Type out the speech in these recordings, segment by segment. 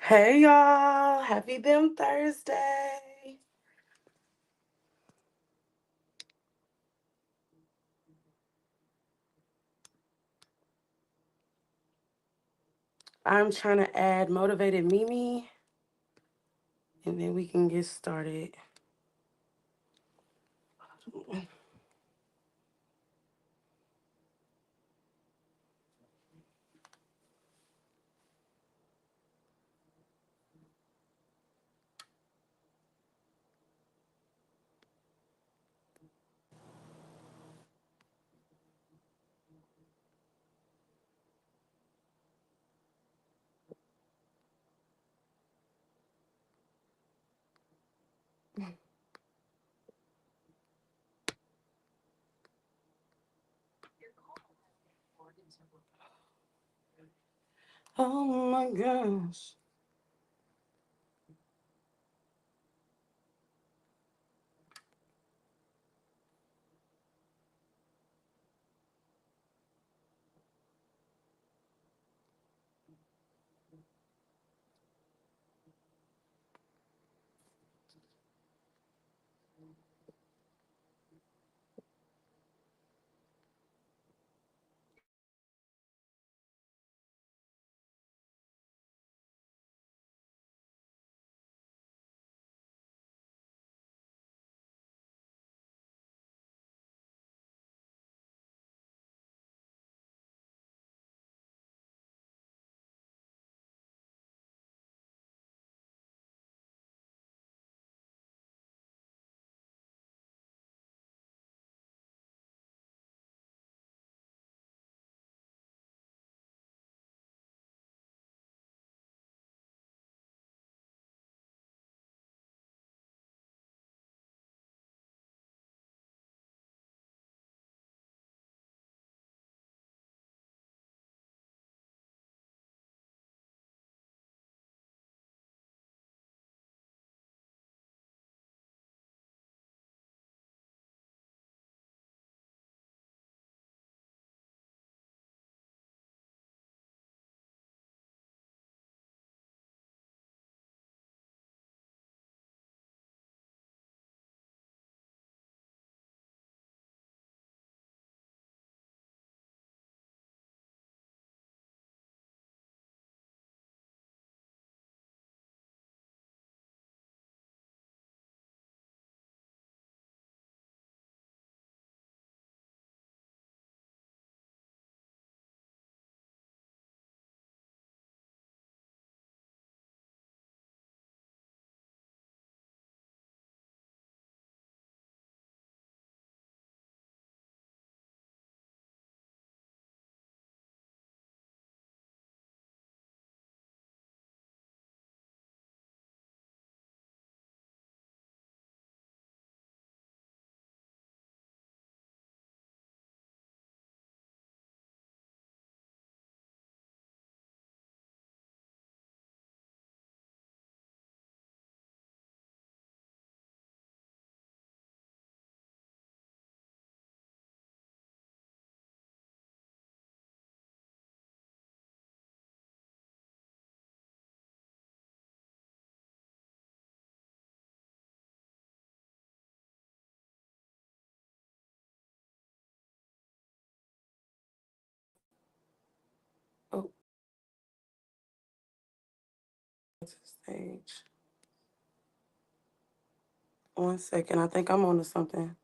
Hey y'all, happy them Thursday. I'm trying to add motivated Mimi and then we can get started. Oh my gosh. Oh, it's a stage. 1 second. I think I'm on to something.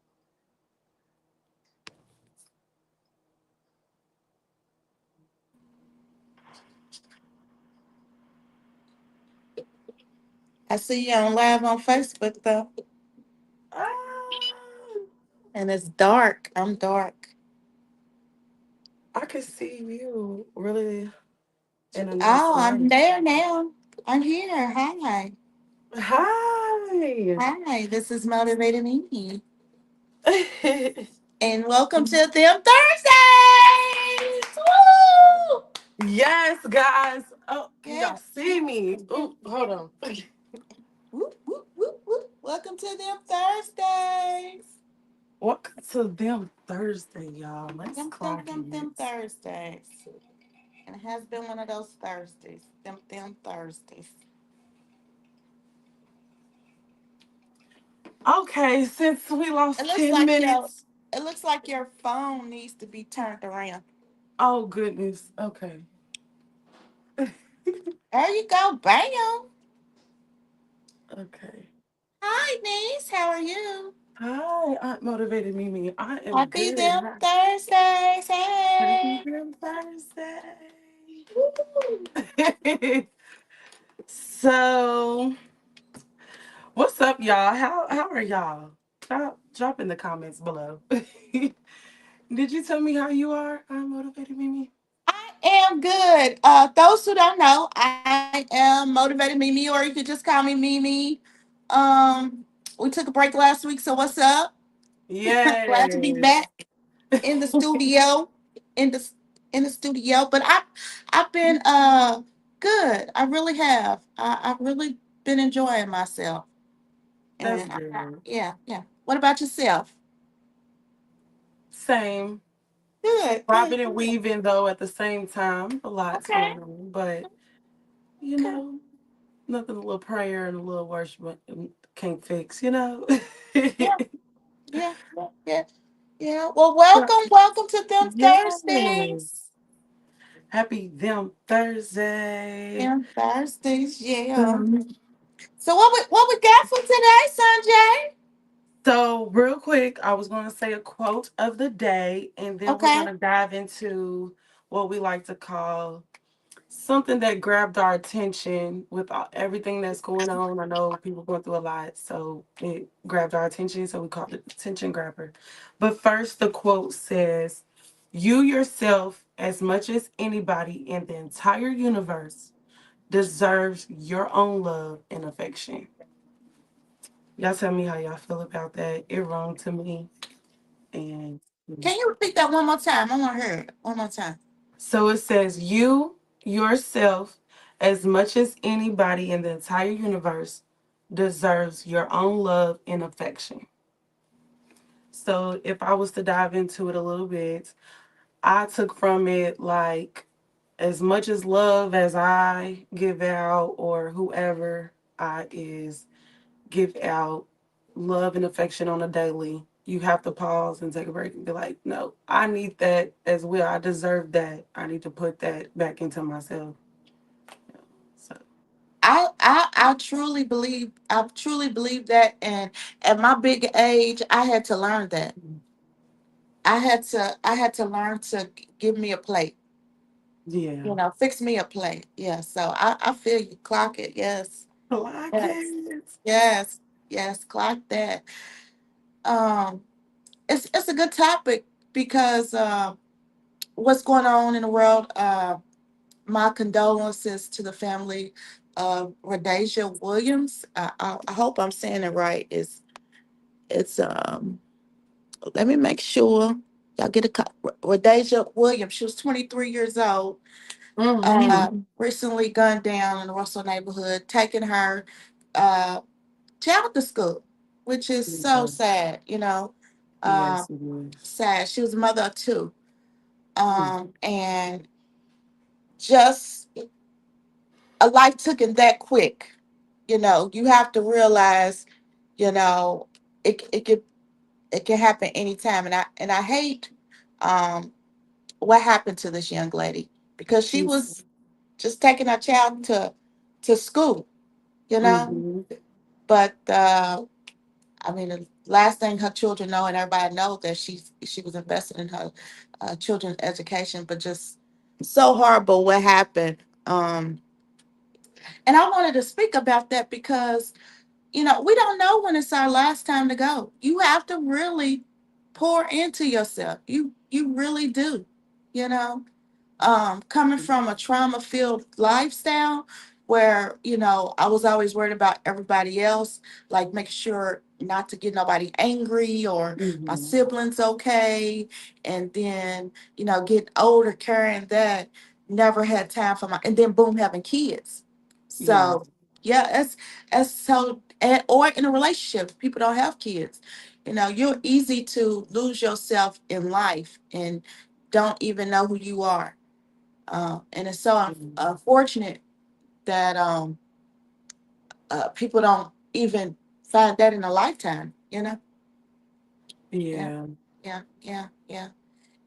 I see you on live on Facebook though, Ah, and it's dark. I'm dark. I can see you really in a nice Oh, I'm light. there now. I'm here. Hi. Hi. Hi. This is Motivated Me. And welcome to them Thursdays. Woo! Yes, guys. Oh, can y'all Yeah. see me? Oh, hold on. Whoop, whoop, whoop, whoop. Welcome to them Thursdays. Welcome to them Thursday, y'all. Let's clock Them it. Thursdays. And it has been one of those Thursdays. Them Thursdays. Okay, since we It lost looks 10 like your minutes. it looks like your phone needs to be turned around. Oh, goodness. Okay. There you go. Bam. Okay. Hi, niece. How are you? Hi, Aunt Motivated Mimi. I am Happy good. them Thursdays. Happy Hey. Damn Thursday. Woo. So, what's up, y'all? How are y'all? Drop in the comments below. Did you tell me how you are? Aunt Motivated Mimi. I am good. Those who don't know, I am Motivated Mimi, or you could just call me Mimi. Um, we took a break last week, so what's up? Glad to be Yes. back in the studio, in the in the studio. But I've been good. I really have. I've really been enjoying myself. That's And good. yeah, yeah. What about yourself? Same. Good, good, Bobbing and good. weaving though at the same time. A lot's Okay, going on, but you okay. know, nothing a little prayer and a little worship can't fix. You know. Yeah, yeah, yeah, yeah. Yeah. Well, welcome, welcome to them Yes. Thursdays. Happy them Thursday. Them Thursdays, yeah. Um, So what we got for today, Sanjay? so real quick, I was going to say a quote of the day, and then we're going Okay. to dive into what we like to call something that grabbed our attention with everything that's going on. I know people going through a lot, so it grabbed our attention, so we called it attention grabber. But first, the quote says, "You yourself, as much as anybody in the entire universe, deserves your own love and affection." Y'all tell me how y'all feel about that. It wrong to me, and Can you repeat that one more time? I want to hear it one more time. so it says, "You yourself, as much as anybody in the entire universe, deserves your own love and affection." So if I was to dive into it a little bit, I took from it like, as much as love as I give out, or whoever I is give out love and affection on a daily, you have to pause and take a break and be like, no, I need that as well. I deserve that. I need to put that back into myself. So, I truly believe that, and at my big age I had to learn that. I had to learn to give me a plate, yeah. fix me a plate. Yeah, so I feel you. Clock it. Yes. Like Yes. it. Yes. Yes, clock that. Um it's a good topic because what's going on in the world. My condolences to the family of Rhodesia Williams. I hope I'm saying it right. It's let me make sure y'all get Rhodesia Williams. She was 23 years old. Mm-hmm. Recently gunned down in the Russell neighborhood, taking her uh, child to school, which is so sad. Yes, Um, it is. sad. She was a mother of two, Mm. and just a life took it that quick. You have to realize, you know, it it can happen anytime, and I hate um what happened to this young lady because she She's, was just taking her child to school, you know. mm-hmm. But I mean, the last thing her children know, and everybody knows that she was invested in her children's education, but just so horrible what happened. And I wanted to speak about that because we don't know when it's our last time to go. You have to really pour into yourself. You really do. You know, coming from a trauma filled lifestyle where I was always worried about everybody else, like make sure not to get nobody angry or my Mm-hmm. siblings okay, and then getting older carrying that, never had time for my, and then boom, having kids. Yeah. So yeah, it's so, or in a relationship people don't have kids. You're easy to lose yourself in life and don't even know who you are. And it's so unfortunate that people don't even find that in a lifetime. You know? Yeah, Yeah. yeah.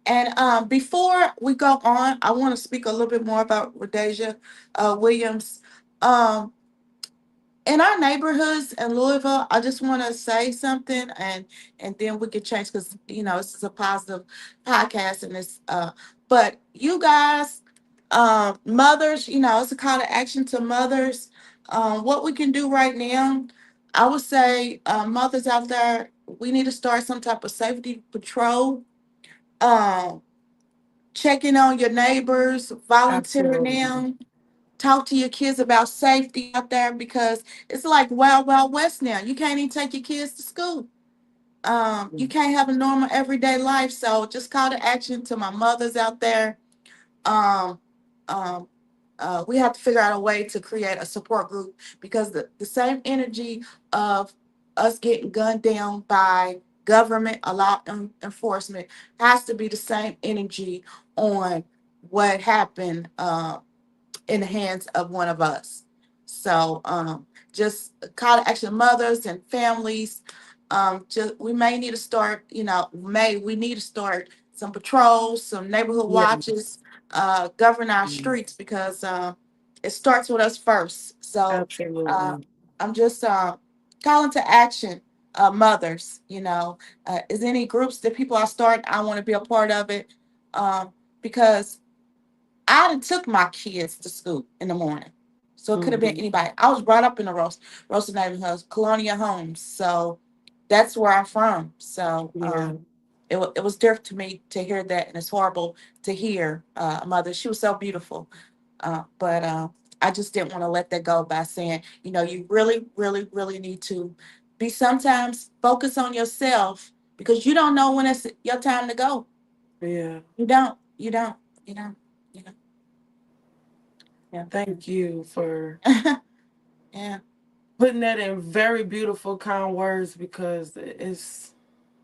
And before we go on, I want to speak a little bit more about Rhodesia Williams. Um, in our neighborhoods in Louisville, I just want to say something, and then we can change because this is a positive podcast, and it's but you guys, mothers, it's a call to action to mothers. What we can do right now, I would say, mothers out there, we need to start some type of safety patrol. Um, Checking on your neighbors, volunteer Absolutely. now, talk to your kids about safety out there because it's like wild, wild west now. You can't even take your kids to school. You can't have a normal everyday life. So just call to action to my mothers out there. Um, um, we have to figure out a way to create a support group because the same energy of us getting gunned down by government, a law enforcement, has to be the same energy on what happened in the hands of one of us. So just call to action mothers and families. Just we may need to start, we need to start some patrols, some neighborhood Yes. watches, govern our streets because it starts with us first. So uh, Absolutely. I'm just calling to action, mothers. Is any groups that people are starting? I want to be a part of it because I done took my kids to school in the morning. So it could have been Hmm. anybody. I was brought up in the Roasted neighborhoods, colonial homes. So that's where I'm from. So Yeah. it was different to me to hear that. And it's horrible to hear a mother. She was so beautiful. But I just didn't want to let that go by saying, you really, really, really need to be sometimes focus on yourself because you don't know when it's your time to go. Yeah. You don't. You don't. You don't. You know. Yeah. Thank you for Yeah, putting that in very beautiful, kind words because it's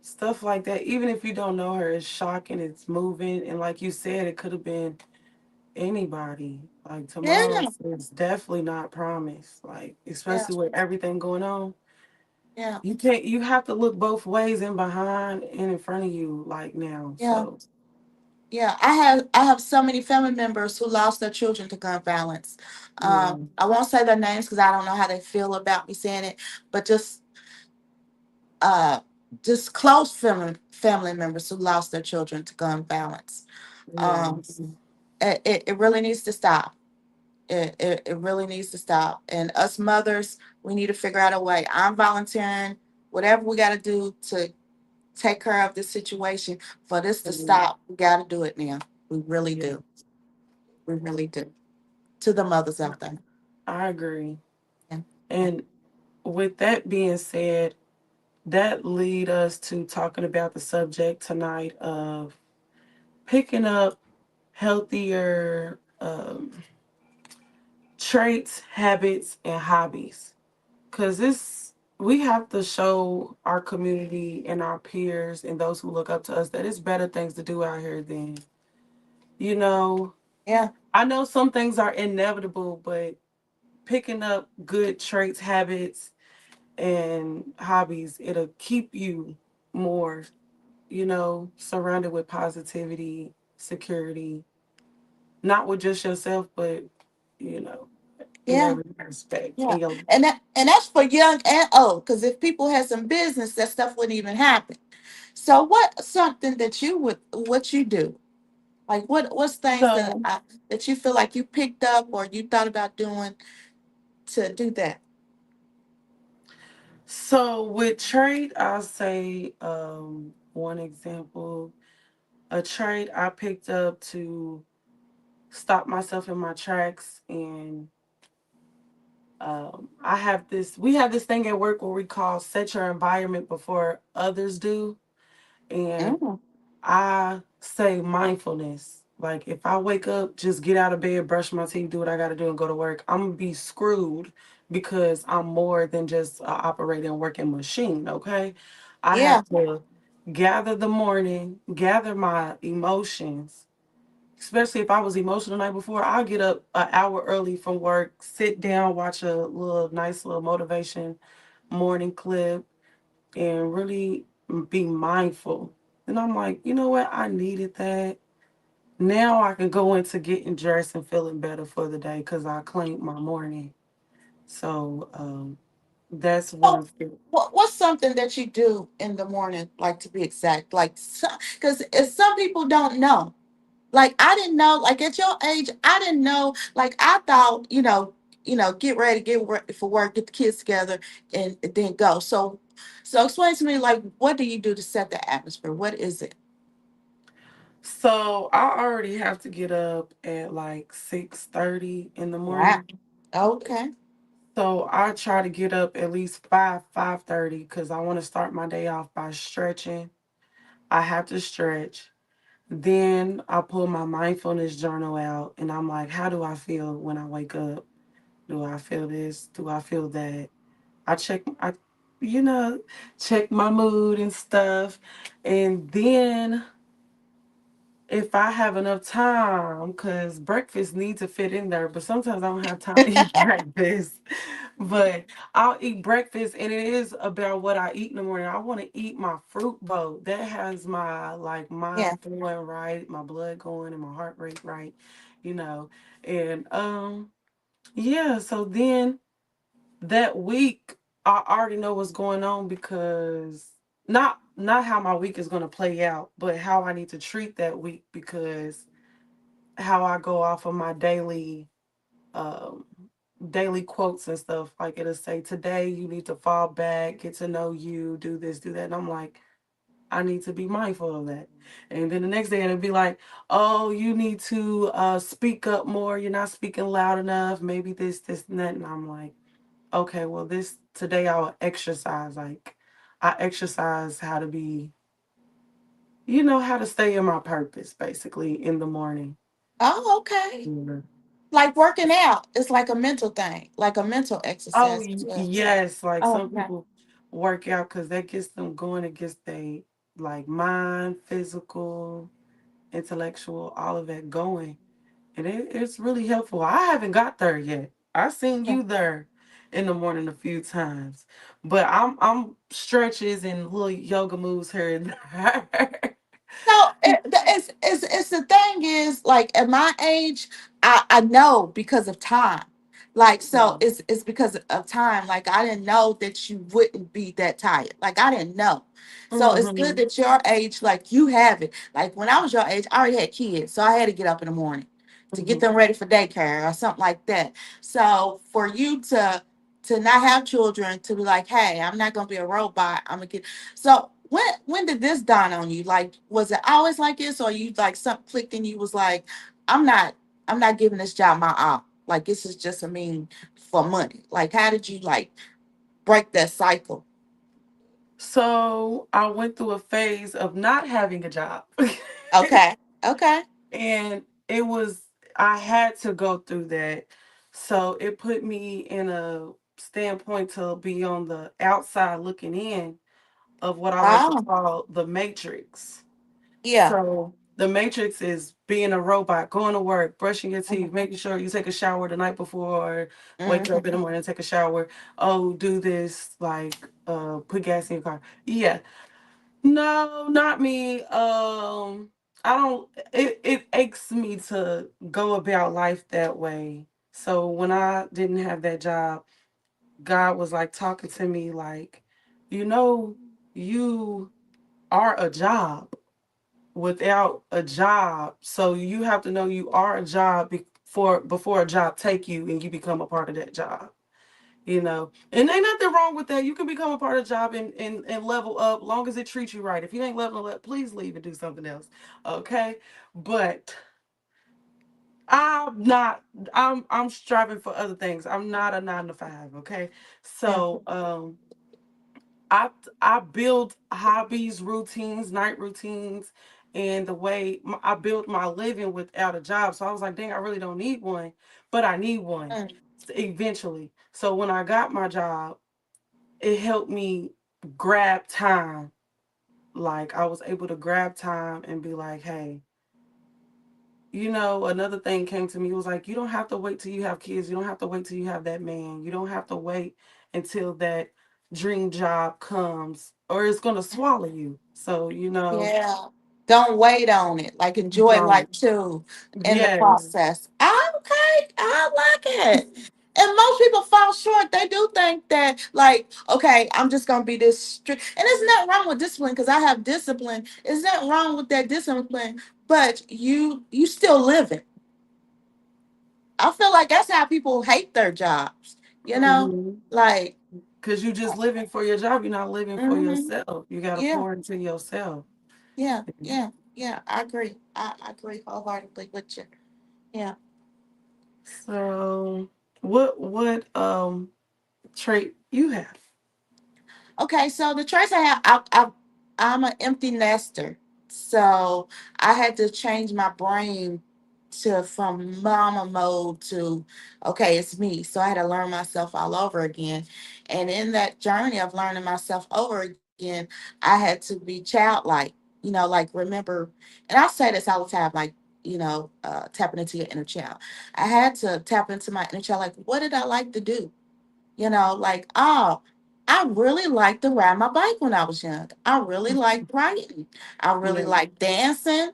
stuff like that. Even if you don't know her, it's shocking, it's moving. And like you said, it could have been anybody. Like tomorrow yeah, is definitely not promised. Like, yeah, especially with everything going on. yeah, You have to look both ways and behind and in front of you like now. yeah, So yeah. I have so many family members who lost their children to gun violence. yeah. I won't say their names because I don't know how they feel about me saying it, but uh, just close family members who lost their children to gun violence. Um, Yes. it really needs to stop. It really needs to stop. And us mothers, we need to figure out a way. I'm volunteering, whatever we got to do to take care of this situation for this to Mhm. stop. We got to do it now. We really Yeah. do. We really do. To the mothers out there. I agree. Yeah. Yeah. And with that being said, that lead us to talking about the subject tonight of picking up healthier traits, habits, and hobbies. Because we have to show our community and our peers and those who look up to us that it's better things to do out here than, you know, Yeah. I know some things are inevitable, but picking up good traits, habits, and hobbies, it'll keep you more, surrounded with positivity, security, not with just yourself, but, you know, in Yeah. every aspect. Yeah. In your And that's for young and old. Because if people had some business, that stuff wouldn't even happen. So what something that what you do? Like what's things so that you feel like you picked up or you thought about doing to do that? so with trait, I'll say one example, a trait I picked up to stop myself in my tracks and we have this thing at work where we call set your environment before others do. And Mm, I say mindfulness. Like if I wake up, just get out of bed, brush my teeth, do what I got to do, and go to work. I'm gonna be screwed because I'm more than just a operating and working machine. Okay, I yeah. have to gather the morning, gather my emotions. Especially if I was emotional the night before, I'll get up an hour early from work, sit down, watch a little nice little motivation morning clip, and really be mindful. And I'm like, you know what? I needed that. Now I can go into getting dressed and feeling better for the day because I cleaned my morning. So that's one So, of the. what's something that you do in the morning, like to be exact, like because some people don't know. Like I didn't know. Like at your age, I didn't know. Like I thought, get ready, get ready for work, get the kids together, and then go. So explain to me, like, what do you do to set the atmosphere? What is it? So I already have to get up at like 6:30 in the Wow. morning. Okay. So I try to get up at least 5:30 because I want to start my day off by stretching. I have to stretch. Then I pull my mindfulness journal out and I'm like, how do I feel when I wake up? Do I feel this? Do I feel that? I you know, check my mood and stuff. And then if I have enough time, because breakfast needs to fit in there, but sometimes I don't have time to eat breakfast. But I'll eat breakfast, and it is about what I eat in the morning. I want to eat my fruit bowl. That has my like Yeah. mind flowing right, my blood going, and my heart rate right, you know. And yeah. So then that week, I already know what's going on because not how my week is going to play out, but how I need to treat that week because how I go off of my um daily quotes and stuff. Like it'll say today you need to fall back, get to know you, do this, do that. And I'm like, I need to be mindful of that. And then the next day it'll be like, oh, you need to speak up more. You're not speaking loud enough. Maybe this, and that. And I'm like, okay, well, this today I'll exercise. Like, I exercise how to be, how to stay in my purpose, basically, in the morning. Oh, okay. Yeah. Like working out, it's like a mental thing, like a mental Oh, exercise as well. yes. Like Oh, some okay. people work out because that gets them going. It gets they like mind, physical, intellectual, all of that going. And it's really helpful. I haven't got there yet. I seen Yeah. you there in the morning a few times, but I'm stretches and little yoga moves here and there. No, it's the thing is like at my age, I know because of time. Like so, it's because of time. Like I didn't know that you wouldn't be that tired. Like I didn't know. So it's good Mm-hmm. that your age, like you have it. Like when I was your age, I already had kids, so I had to get up in the morning to get Hmm. them ready for daycare or something like that. So for you to not have children, to be like, hey, I'm not gonna be a robot. I'm gonna get so when did this dawn on you? Like, was it always like this, or you like something clicked and you was like, I'm not, I'm not giving this job my all. Like this is just a mean for money. Like, how did you like break that cycle? So I went through a phase of not having a job. Okay, okay, And it was, I had to go through that. So it put me in a standpoint to be on the outside looking in of what I like to oh call the matrix. yeah, So the matrix is being a robot, going to work, brushing your teeth, mm-hmm. making sure you take a shower the night before, wake up in the Mm-hmm. morning, take a shower. Oh, do this, like put gas in your car. Yeah. No, not me. I don't it aches me to go about life that way. So when I didn't have that job, God was like talking to me like, you know, you are a job without a job. So you have to know you are a job before a job take you and you become a part of that job. And ain't nothing wrong with that. You can become a part of the job and level up long as it treats you right. If you ain't leveling up, please leave and do something else. Okay. But I'm not I'm striving for other things. I'm not a 9 to 5. Okay. Yeah. So I I build hobbies, routines, night routines, and the way I built my living without a job. So I was like, dang, I really don't need one, but I need one Mm. eventually. So when I got my job, it helped me grab time. Like I was able to grab time and be like, hey, another thing came to me. It was like, you don't have to wait till you have kids. You don't have to wait till you have that man. You don't have to wait until that dream job comes or it's gonna swallow you. So, Yeah. Don't wait on it. Like enjoy life don't. too in the Yes. process. Okay, I like it. And most people fall short. They do think that, like, okay, I'm just gonna be this strict. And there's nothing wrong with discipline because I have discipline. There's nothing wrong with that discipline, but you still living. I feel like that's how people hate their jobs. You know, Hmm. like, Because you just living for your job. You're not living for hmm yourself. You got to yeah, pour into yourself. yeah, yeah, yeah. I agree. I agree wholeheartedly with you. Yeah. So, what trait you have? Okay, so the traits I have, I'm an empty nester. So I had to change my brain to from mama mode to okay, it's me. So I had to learn myself all over again. And in that journey of learning myself over again, I had to be childlike, like remember, and I say this all the time, like, tapping into your inner child. I had to tap into my inner child, like, what did I like to do? Like, oh, I really liked to ride my bike when I was young. I really liked writing. I really Yeah. liked dancing.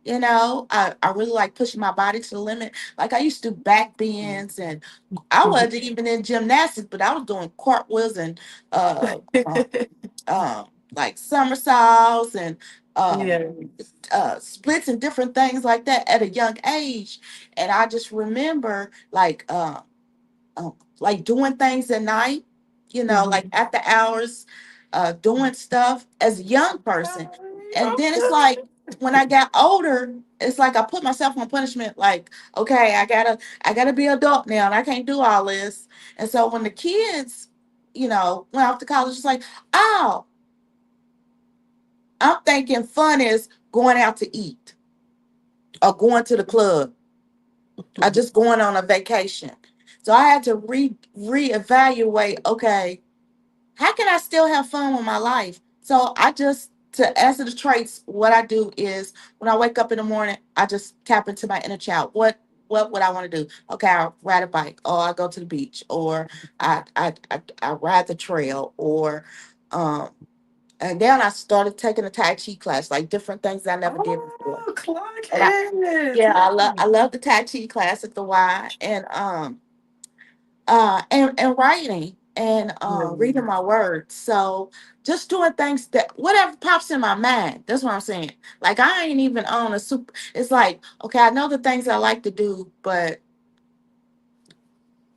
I really like pushing my body to the limit. Like I used to do back bends and I wasn't even in gymnastics, but I was doing cartwheels and uh, uh, like somersaults and um, Yes. splits and different things like that at a young age. And I just remember like doing things at night, like Mhm. after hours, doing stuff as a young person. And then it's like when I got older, it's like I put myself on punishment, like, okay, I gotta be adult now and I can't do all this. And so when the kids, went off to college, it's like, oh, I'm thinking fun is going out to eat or going to the club or just going on a vacation. So I had to reevaluate, okay, how can I still have fun with my life? So I just to answer the traits, what I do is when I wake up in the morning, I just tap into my inner child. What would I want to do? Okay, I ride a bike, or I go to the beach, or I ride the trail, or um and then I started taking a Tai Chi class, like different things I never did before. Oh, clock And heads. yeah, Yeah. I love the Tai Chi class at the Y, and writing and reading Mm. my words. So just doing things that whatever pops in my mind. That's what I'm saying. Like I ain't even on a super. It's like okay, I know the things I like to do, but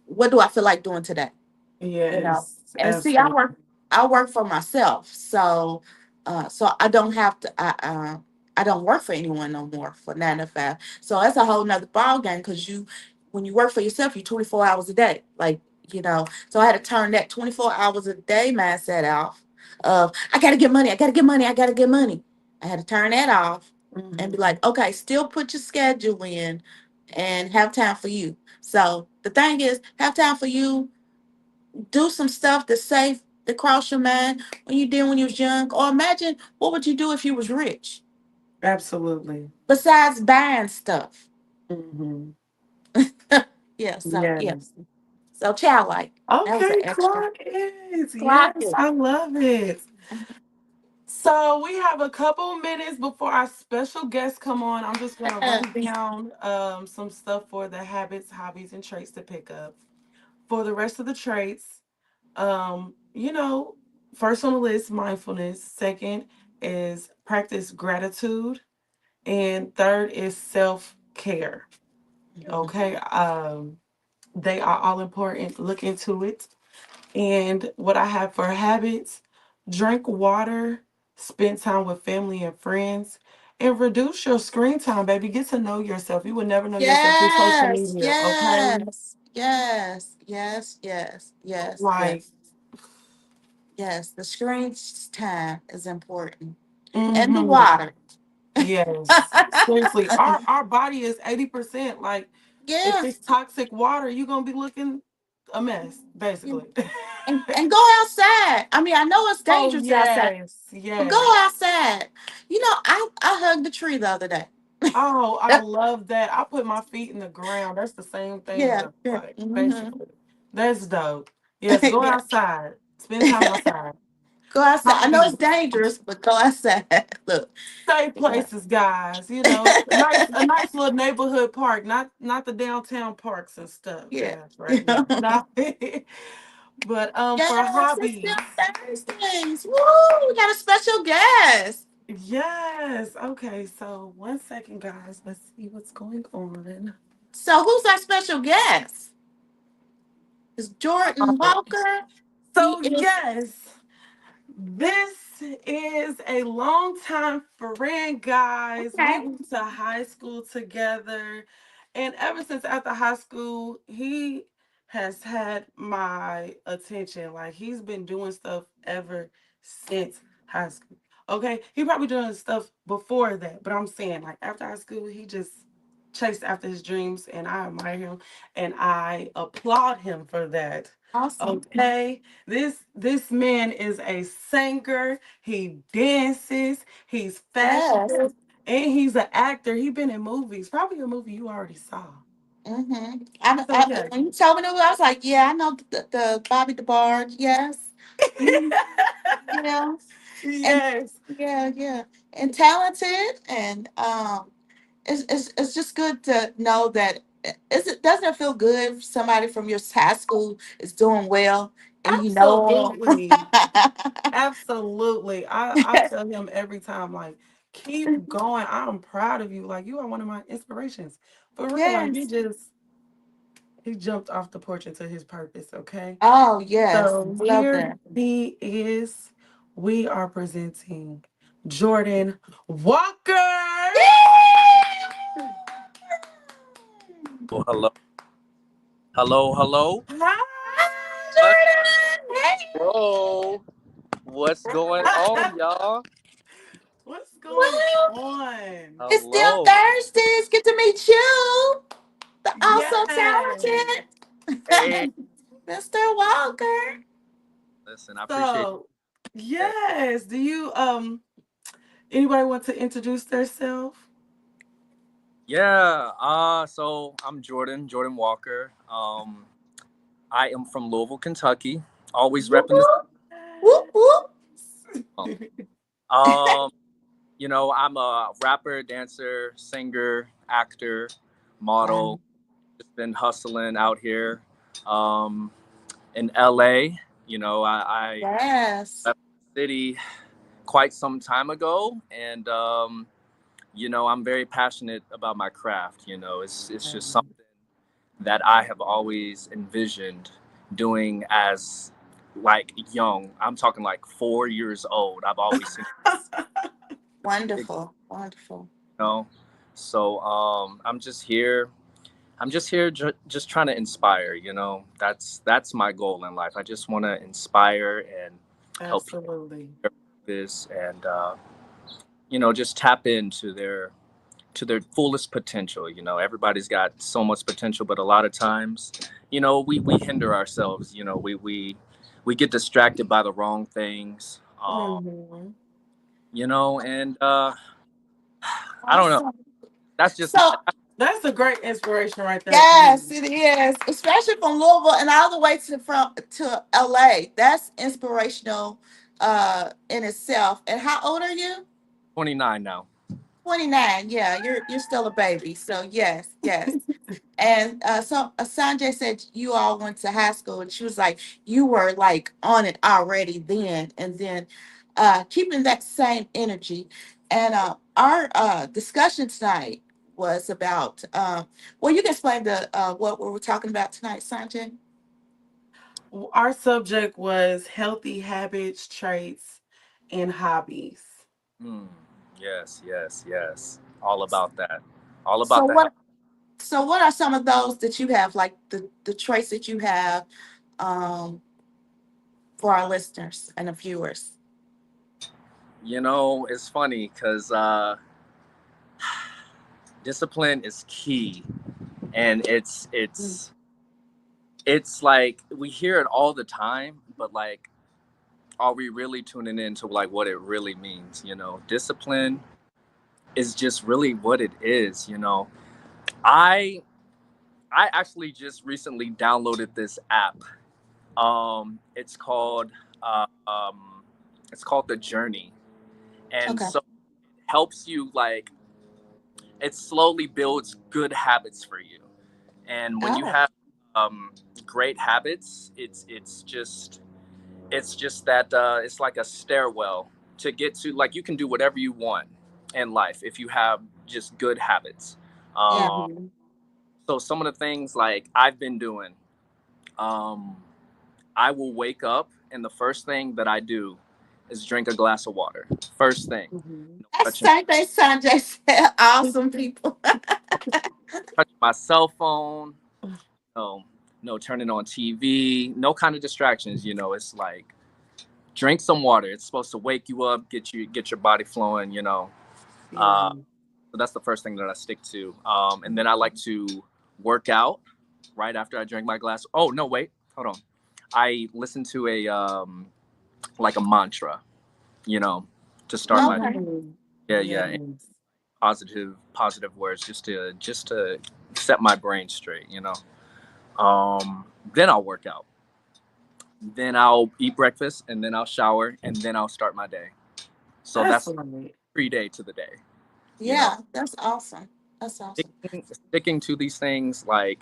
what do I feel like doing today? you know Yes, and see absolutely. I work for myself, so so I don't have to I don't work for anyone no more for 9 to 5, so that's a whole nother ball game because when you work for yourself, you 24 hours a day, like, so I had to turn that 24 hours a day mindset off of I gotta get money, I gotta get money, I gotta get money. I had to turn that off and be Mhm. like, okay, still put your schedule in and have time for you. So the thing is, have time for you, do some stuff that's safe that cross your mind when you did when you was young. Or imagine what would you do if you was rich Absolutely. besides buying stuff. Hmm. Yeah, so yeah. Yes. So childlike. That was an Okay, extra. clock is. Clock Yes, it. I love it. So we have a couple minutes before our special guests come on. I'm just gonna run down some stuff for the habits, hobbies, and traits to pick up. For the rest of the traits, you know, first on the list, mindfulness. Second is practice gratitude. And third is self-care. Okay. They are all important. Look into it. And what I have for habits: drink water, spend time with family and friends, and reduce your screen time, baby. Get to know yourself. You would never know yourself through social Yes, media, okay? yes, yes, yes, yes, yes, Like, yes, yes. The screen time is important. And the mm-hmm. water. Yes. Seriously, our body is 80%. Like, if Yeah. it's toxic water, you're gonna be looking a mess, basically. And go outside. I mean, I know it's Oh dangerous outside, yes, but go yes. outside. I hugged the tree the other day. Oh, I love that. I put my feet in the ground. That's the same thing Yeah, with yeah, like hmm basically. That's dope. Yes, go yeah, outside. Spend time outside. Go outside. I know it's Hobbies. dangerous, but go outside. Look. Safe Yeah. places, guys. You know, a nice little neighborhood park, not the downtown parks and stuff, Yeah. guys. Right now, not. But for Yes, it's still hobbies, Thursdays. Woo! We got a special guest. yes. Okay, so 1 second, guys. Let's see what's going on. So who's our special guest? It's Jordan Oh, Walker. He so is yes. This is a longtime friend, guys. We okay. went to high school together. And ever since after high school, he has had my attention. Like he's been doing stuff ever since high school. Okay. He probably doing stuff before that. But I'm saying like after high school, he just chased after his dreams and I admire him and I applaud him for that. Awesome. Okay. This man is a singer. He dances. He's Yes. fashionable, and he's an actor. He's been in movies. Probably a movie you already saw. Mm-hmm. So yes, When you told me that, I was like, yeah, I know the Bobby DeBarge. Yes. Mhm. Yeah. And yes, yeah, yeah. And talented and it's just good to know that it doesn't it feel good if somebody from your high school is doing well and you know absolutely, absolutely. I tell him every time, like, keep going. I'm proud of you. Like you are one of my inspirations for real. Like yes. he jumped off the porch into his purpose. Okay. Oh yes. So I love here that. he is. We are presenting Jordan Walker. Oh, hello, hello, hello. Hi. What, Jordan, hey. bro? What's going on, y'all? What's going Well, on? it's still Hello. Thursdays. Get to meet you, the also Yes. talented Hey, Mr. Walker. listen, I appreciate So, that. yes. Do you anybody want to introduce themselves? Yeah. So I'm Jordan Walker. I am from Louisville, Kentucky. Always Whoop repping this. whoop whoop whoop. Um, I'm a rapper, dancer, singer, actor, Wow. model. Just been hustling out here. Um, in LA. I Yes. left the city quite some time ago, and I'm very passionate about my craft. It's just something that I have always envisioned doing as like young. I'm talking like 4 years old. I've always seen it, Wonderful. Wonderful. you know. So I'm just here. I'm just here, just trying to inspire. That's my goal in life. I just want to inspire and help people Absolutely. with this, and just tap into their fullest potential. Everybody's got so much potential, but a lot of times, we hinder ourselves. We get distracted by the wrong things. Mhm. And I don't know. Awesome. That's just So That's a great inspiration right there for yes, me. it is, especially from Louisville and all the way to LA. That's inspirational in itself. And how old are you? 29 now. 29. Yeah, you're still a baby. So yes, yes. And so Sanjay said you all went to high school, and she was like, you were like on it already then, and then keeping that same energy. And our discussion tonight was about. Well, you can explain the what we were talking about tonight, Sanjay. Our subject was healthy habits, traits, and hobbies. Mm, yes, yes, yes. All about that. All So about the health. what? So what are some of those that you have, like the traits that you have um, for our listeners and the viewers? It's funny because discipline is key, and it's like we hear it all the time, but like, are we really tuning into like what it really means? Discipline is just really what it is. I I actually just recently downloaded this app. It's called it's called the journey. And Okay. so it helps you, like, it slowly builds good habits for you. And when you Oh, have great habits, it's just that it's like a stairwell to get to, like, you can do whatever you want in life if you have just good habits. yeah. um, Mm-hmm. so some of the things like I've been doing, um, I will wake up and the first thing that I do is drink a glass of water. First thing. Mm-hmm. No That's touching, Sanjay said, awesome people. touching my cell phone. No, no turning on TV. No kind of distractions. It's like drink some water. It's supposed to wake you up, get your body flowing. Uh, Yeah. so that's the first thing that I stick to. And then I like to work out right after I drink my glass. Oh no, wait, hold on. I listen to a like a mantra, you know, to start my day. Okay. Mm. Yeah, yeah, and Yes. positive words just to set my brain straight. Then I'll work out. Then I'll eat breakfast, and then I'll shower, and then I'll start my day. So That's that's right. 3 day to the day. You know, Yeah, that's awesome. That's awesome. sticking to these things, like,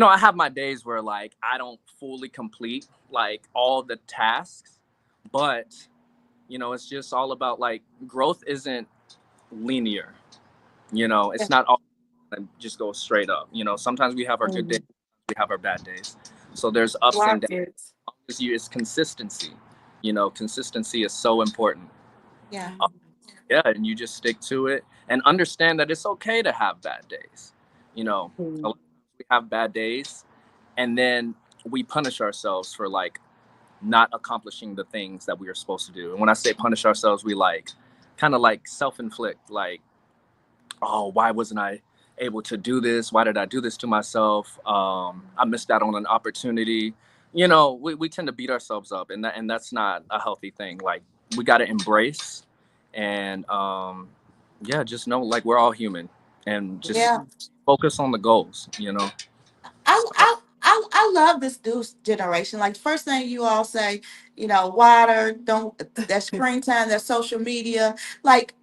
I have my days where, like, I don't fully complete like all the tasks, but it's just all about, like, growth isn't linear. Yeah. It's not all just go straight up. Sometimes we have our good days, Mm-hmm. we have our bad days. So there's ups and Clock downs. it. It's consistency. Consistency is so important. Yeah. Uh, yeah, and you just stick to it and understand that it's okay to have bad days. A Mm-hmm. lot of times we have bad days, and then we punish ourselves for, like, not accomplishing the things that we are supposed to do. And when I say punish ourselves, we, like, kind of like self-inflict, like, oh, why wasn't I able to do this? Why did I do this to myself? I missed out on an opportunity. We tend to beat ourselves up, and that's not a healthy thing. Like, we got to embrace, and yeah, just know, like, we're all human, and just Yeah. focus on the goals. I love this new generation. Like first thing you all say, water, don't that screen time, that social media. Like,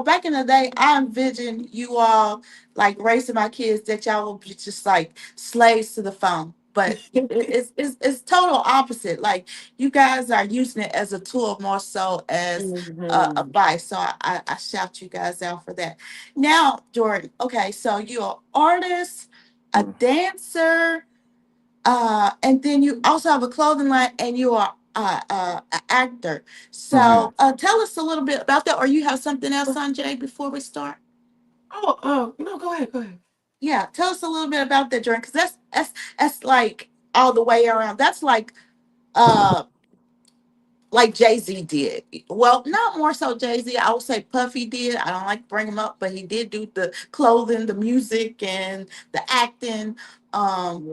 back in the day, I envisioned you all like raising my kids that y'all will be just like slaves to the phone. But it's total opposite. Like you guys are using it as a tool more so as a Mm-hmm. vice. So I shout you guys out for that. Now, Jordan, okay, so you're an artist, a dancer, and then you also have a clothing line, and you are an actor. Mm-hmm. So, tell us a little bit about that, or you have something else, Sanjay, before we start. Oh, no, go ahead, go ahead. Yeah, tell us a little bit about that, Jordan, because that's like all the way around. That's uh like Jay Z did. Well, not more so Jay Z. I would say Puffy did. I don't like to bring him up, but he did do the clothing, the music, and the acting.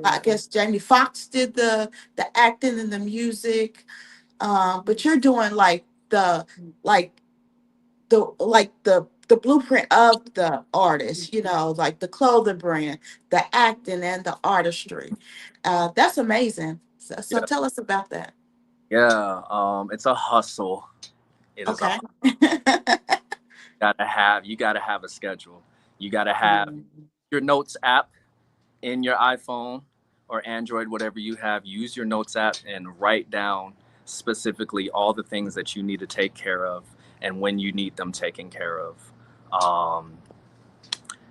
I Yeah. guess Jamie Foxx did the acting and the music. But you're doing like the blueprint of the artist. Like the clothing brand, the acting, and the artistry. That's amazing. So Yeah, tell us about that. yeah. It's a hustle. It is a Okay. hustle. You gotta have a schedule. You gotta have Mhm. your notes app in your iPhone or Android, whatever you have. Use your notes app and write down specifically all the things that you need to take care of and when you need them taken care of. Um,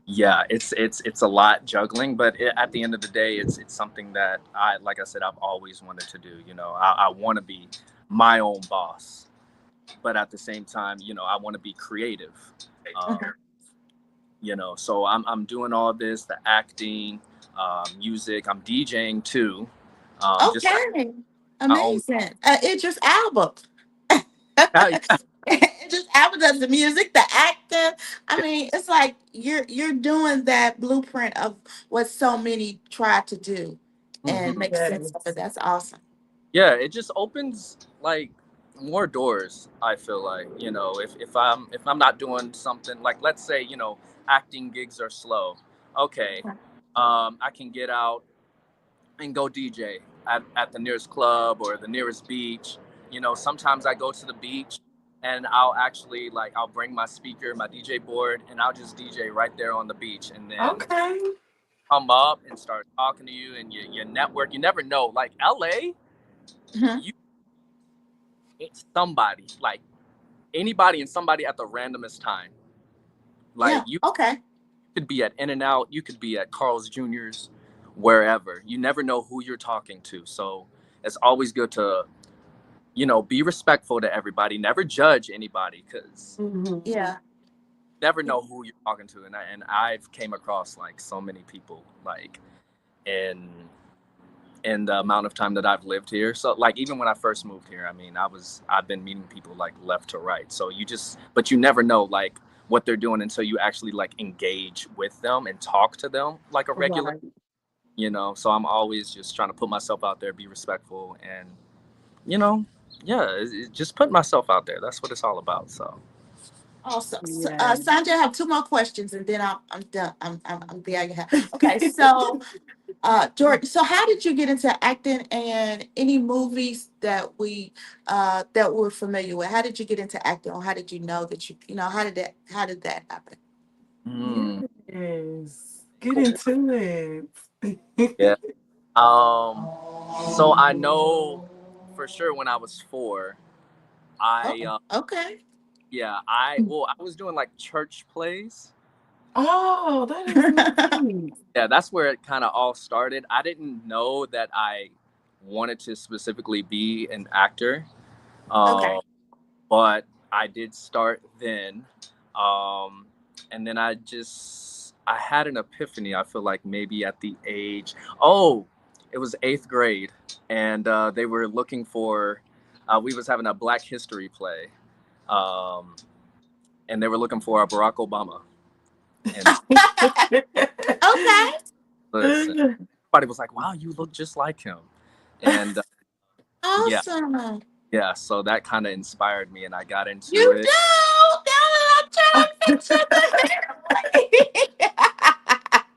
yeah, it's a lot juggling, but at the end of the day, it's something that like I said, I've always wanted to do. I want to be my own boss, but at the same time, I want to be creative. Um, Mhm. so I'm doing all this, the acting, music. I'm DJing too, just like Okay. my own. Amazing. Idris Elba. Yeah, yeah, Idris Elba does the music, the acting. I mean, it's like you're doing that blueprint of what so many try to do and hmm make sense of it. Yes. That's awesome. yeah. It just opens, like, more doors. I feel like, if I'm not doing something, like, let's say, acting gigs are slow. Okay, I can get out and go DJ at the nearest club or the nearest beach, You know, sometimes I go to the beach and I'll actually like I'll bring my speaker, my DJ board, and I'll just DJ right there on the beach, and then Okay. come up and start talking to you and your network. You never know. Like LA, Mhm. you it's somebody like anybody and somebody at the randomest time. Like Yeah. you Okay. could be at In and Out, you could be at Carl's Jr.'s, wherever. You never know who you're talking to. So it's always good to, you know, be respectful to everybody. Never judge anybody because Hmm. Yeah. never know who you're talking to. And I've came across like so many people like in in the amount of time that I've lived here. So like even when I first moved here, I mean, I've been meeting people like left to right. So you just but you never know like what they're doing until you actually like engage with them and talk to them like a regular, Right. you know. So I'm always just trying to put myself out there, be respectful, and you know, yeah, just putting myself out there. That's what it's all about. So Awesome. So, Yeah. Sandra, I have two more questions, and then I'm done. I'm there. You have. Okay. So, Jordan, so how did you get into acting and any movies that we're familiar with? How did you get into acting, or how did you know that how did that happen? mm, Yes. Get cool. into Yeah. it. So I know for sure when I was 4, I Oh, okay. yeah, I was doing like church plays. Oh, that is nice. Yeah, that's where it kind of all started. I didn't know that I wanted to specifically be an actor, Okay. um, but I did start then, um, and then I had an epiphany. I feel like maybe at the age it was 8th grade, and they were looking for we was having a Black History play, um, and they were looking for a Barack Obama. And Okay. listen, everybody was like, "Wow, you look just like him," and yeah, Awesome. yeah. So that kind of inspired me, and I got into You it. do. I'm trying to picture the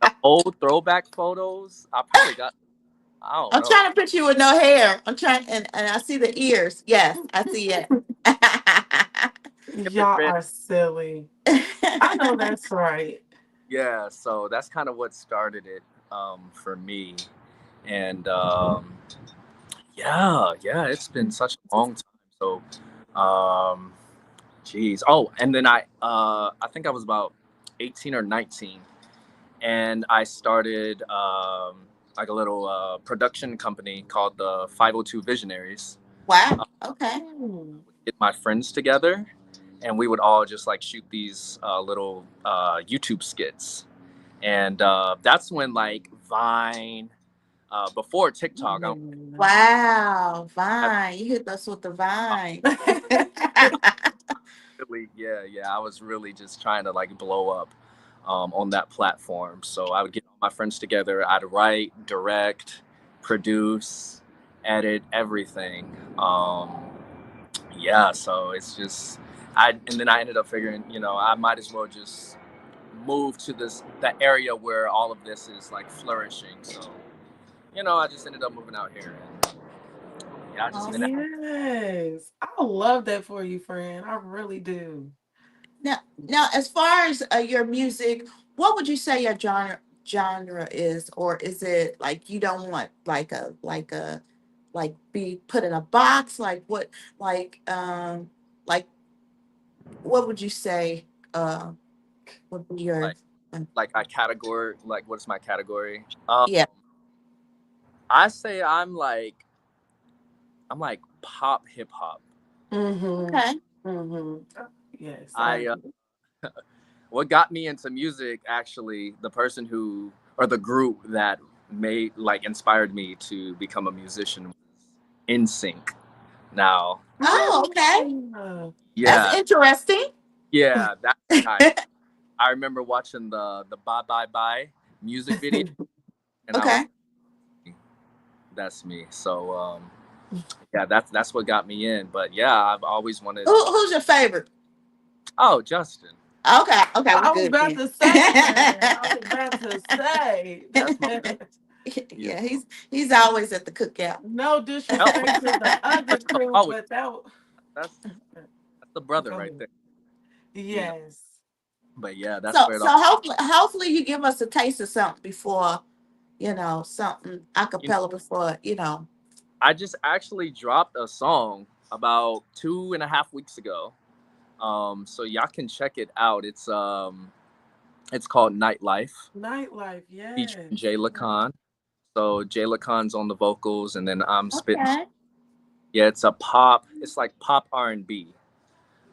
The hair. old throwback photos, I probably got. I don't I'm know. trying to picture you with no hair. I'm trying, and I see the ears. Yes, I see it. If it Y'all red, are silly. I know that's right. yeah. So that's kind of what started it for me, and yeah. It's been such a long time. So, um, geez. Oh, and then I think I was about 18 or 19 and I started like a little production company called the 502 Visionaries. Wow. Okay. Mm. Get my friends together, and we would all just like shoot these little YouTube skits, and that's when like Vine, before TikTok, I Wow. I Vine. You hit us with the vine. really, I was really just trying to like blow up on that platform. So I would get all my friends together. I'd write, direct, produce, edit, everything. Yeah, so it's just and then I ended up figuring, you know, I might as well just move to the area where all of this is like flourishing. So, you know, I just ended up moving out here, and yeah, I just been. Awesome. Yes. I love that for you, friend. I really do. Now, as far as your music, what would you say your genre is, or is it like you don't want like be put in a box? Like what would you say would be your Like I category like what's my category? yeah. I say I'm like pop hip hop. Mm-hmm. Okay. Mm-hmm. Yes, I I agree. what got me into music actually, the person who or the group that made like inspired me to become a musician was In Sync. Now, Oh, okay. Yeah. That's yeah, interesting. that I remember watching the Bye Bye Bye music video, and I was Okay. like, that's me. So yeah, that's what got me in. But yeah, I've always wanted. Who's your favorite? Oh, Justin. Okay. Okay. We I was good about then. to say, friend. I was about to say. That's my Yeah, he's always at the cookout. No Hell, disrespect to the other crew, always. but that. That's that's the brother Go right ahead. there. You know. Yes. But yeah, that's So where it so all. hopefully you give us a taste of something before, something a You know, cappella before, I just actually dropped a song about 2.5 weeks ago. So y'all can check it out. It's called Nightlife, Nightlife, featuring yes. Jay Lacan. So Jay Lacan's on the vocals, and then I'm spitting. Okay. Yeah, it's a pop. It's like pop R&B.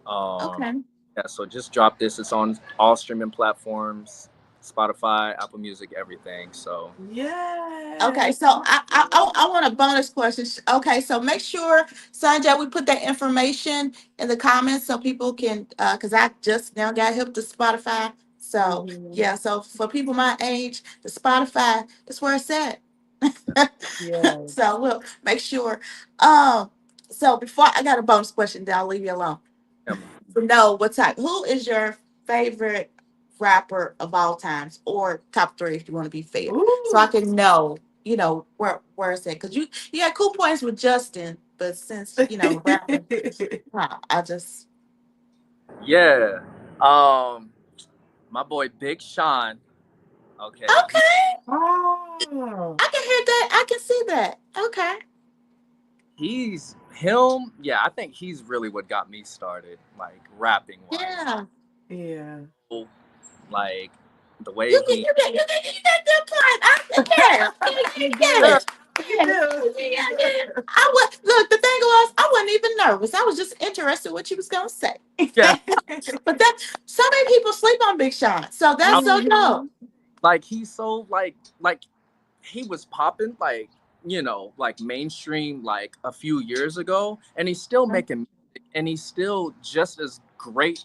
Um, Okay. yeah. So just drop this. It's on all streaming platforms, Spotify, Apple Music, everything. So Okay, Yes. so I want a bonus question. Okay, so make sure, Sanjay, we put that information in the comments so people can, because I just now got hip to Spotify. So Mhm. yeah, so for people my age, the Spotify, that's where it's at. Yes. So we'll make sure. Um, so before I got a bonus question, then I'll leave you alone. yeah, man. To know what type, who is your favorite rapper of all times, or top three if you want to be fair, so I Ooh. can know, where it's at. Because you had cool points with Justin, but since rapping, I just Yeah. Um, my boy Big Sean. Okay, okay. Oh. I can hear that. I can see that. Okay. he's him. Yeah, I think he's really what got me started, like rapping wise. Yeah. Yeah. Like the way You can he. you can you can you got that part. Yeah. You Yeah. do. You Yeah. do. Yeah. I was look. The thing was, I wasn't even nervous. I was just interested what you was gonna say. Yeah, But that so many people sleep on Big Sean, so I, that's so dope. Mhm. like he's so like he was popping like mainstream like a few years ago, and he's still making music, and he's still just as great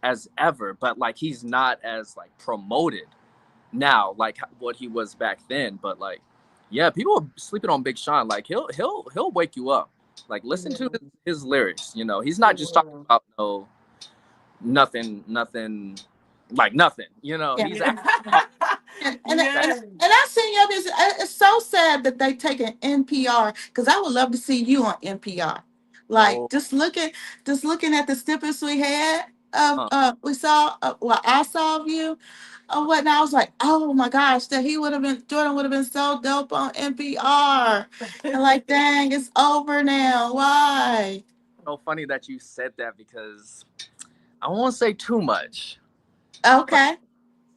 as ever. But like he's not as like promoted now like what he was back then. But like yeah, people are sleeping on Big Sean. Like he'll wake you up. Like listen to Yeah. his lyrics. He's He not just talking will. about no nothing like nothing. Yeah. He's Yeah. actually talking that. Yes. And I seen your music. It's so sad that they take an NPR, because I would love to see you on NPR. Like Oh, just looking at the snippets we had of huh. we saw well, I saw of you or whatnot. I was like, oh my gosh, that he would have been Jordan would have been so dope on NPR. And like, dang, it's over now. Why? So funny that you said that because I won't say too much, but Okay.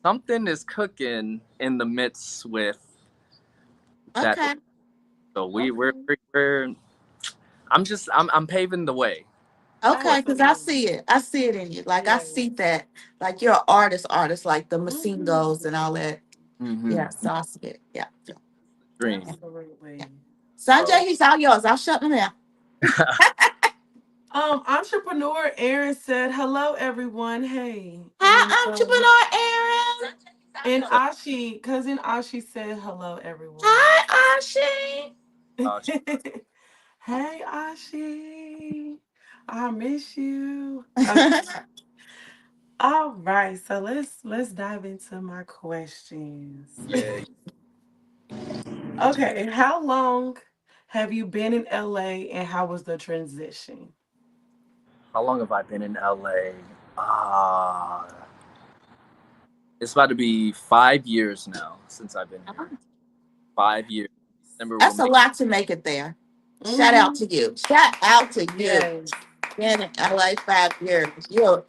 something is cooking in the midst with that. Okay. So we Okay. we're I'm paving the way for Okay, because I Absolutely. see it. I see it in you. Like I Yes. see that. Like you're an artist, like the Mhm. Masingos and all that. hmm Yeah, so I see it. Yeah. dream. Yeah. Absolutely. Sanjay, So he's all yours. I'll shut him down. Entrepreneur Aaron said, "Hello, everyone. Hey." Hi, entrepreneur Aaron. And Ashi, cousin Ashi said, "Hello, everyone." Hi, Ashi. uh, Hey, Ashi. I miss you. Okay. All right. So let's dive into my questions. yeah. Okay. How long have you been in LA and how was the transition? How long have I been in LA? It's about to be 5 years now since I've been here. 5 years. December will That's a make. lot to make it there. Shout out Hmm. to you. Shout out to you. Yes. Been in LA 5 years. You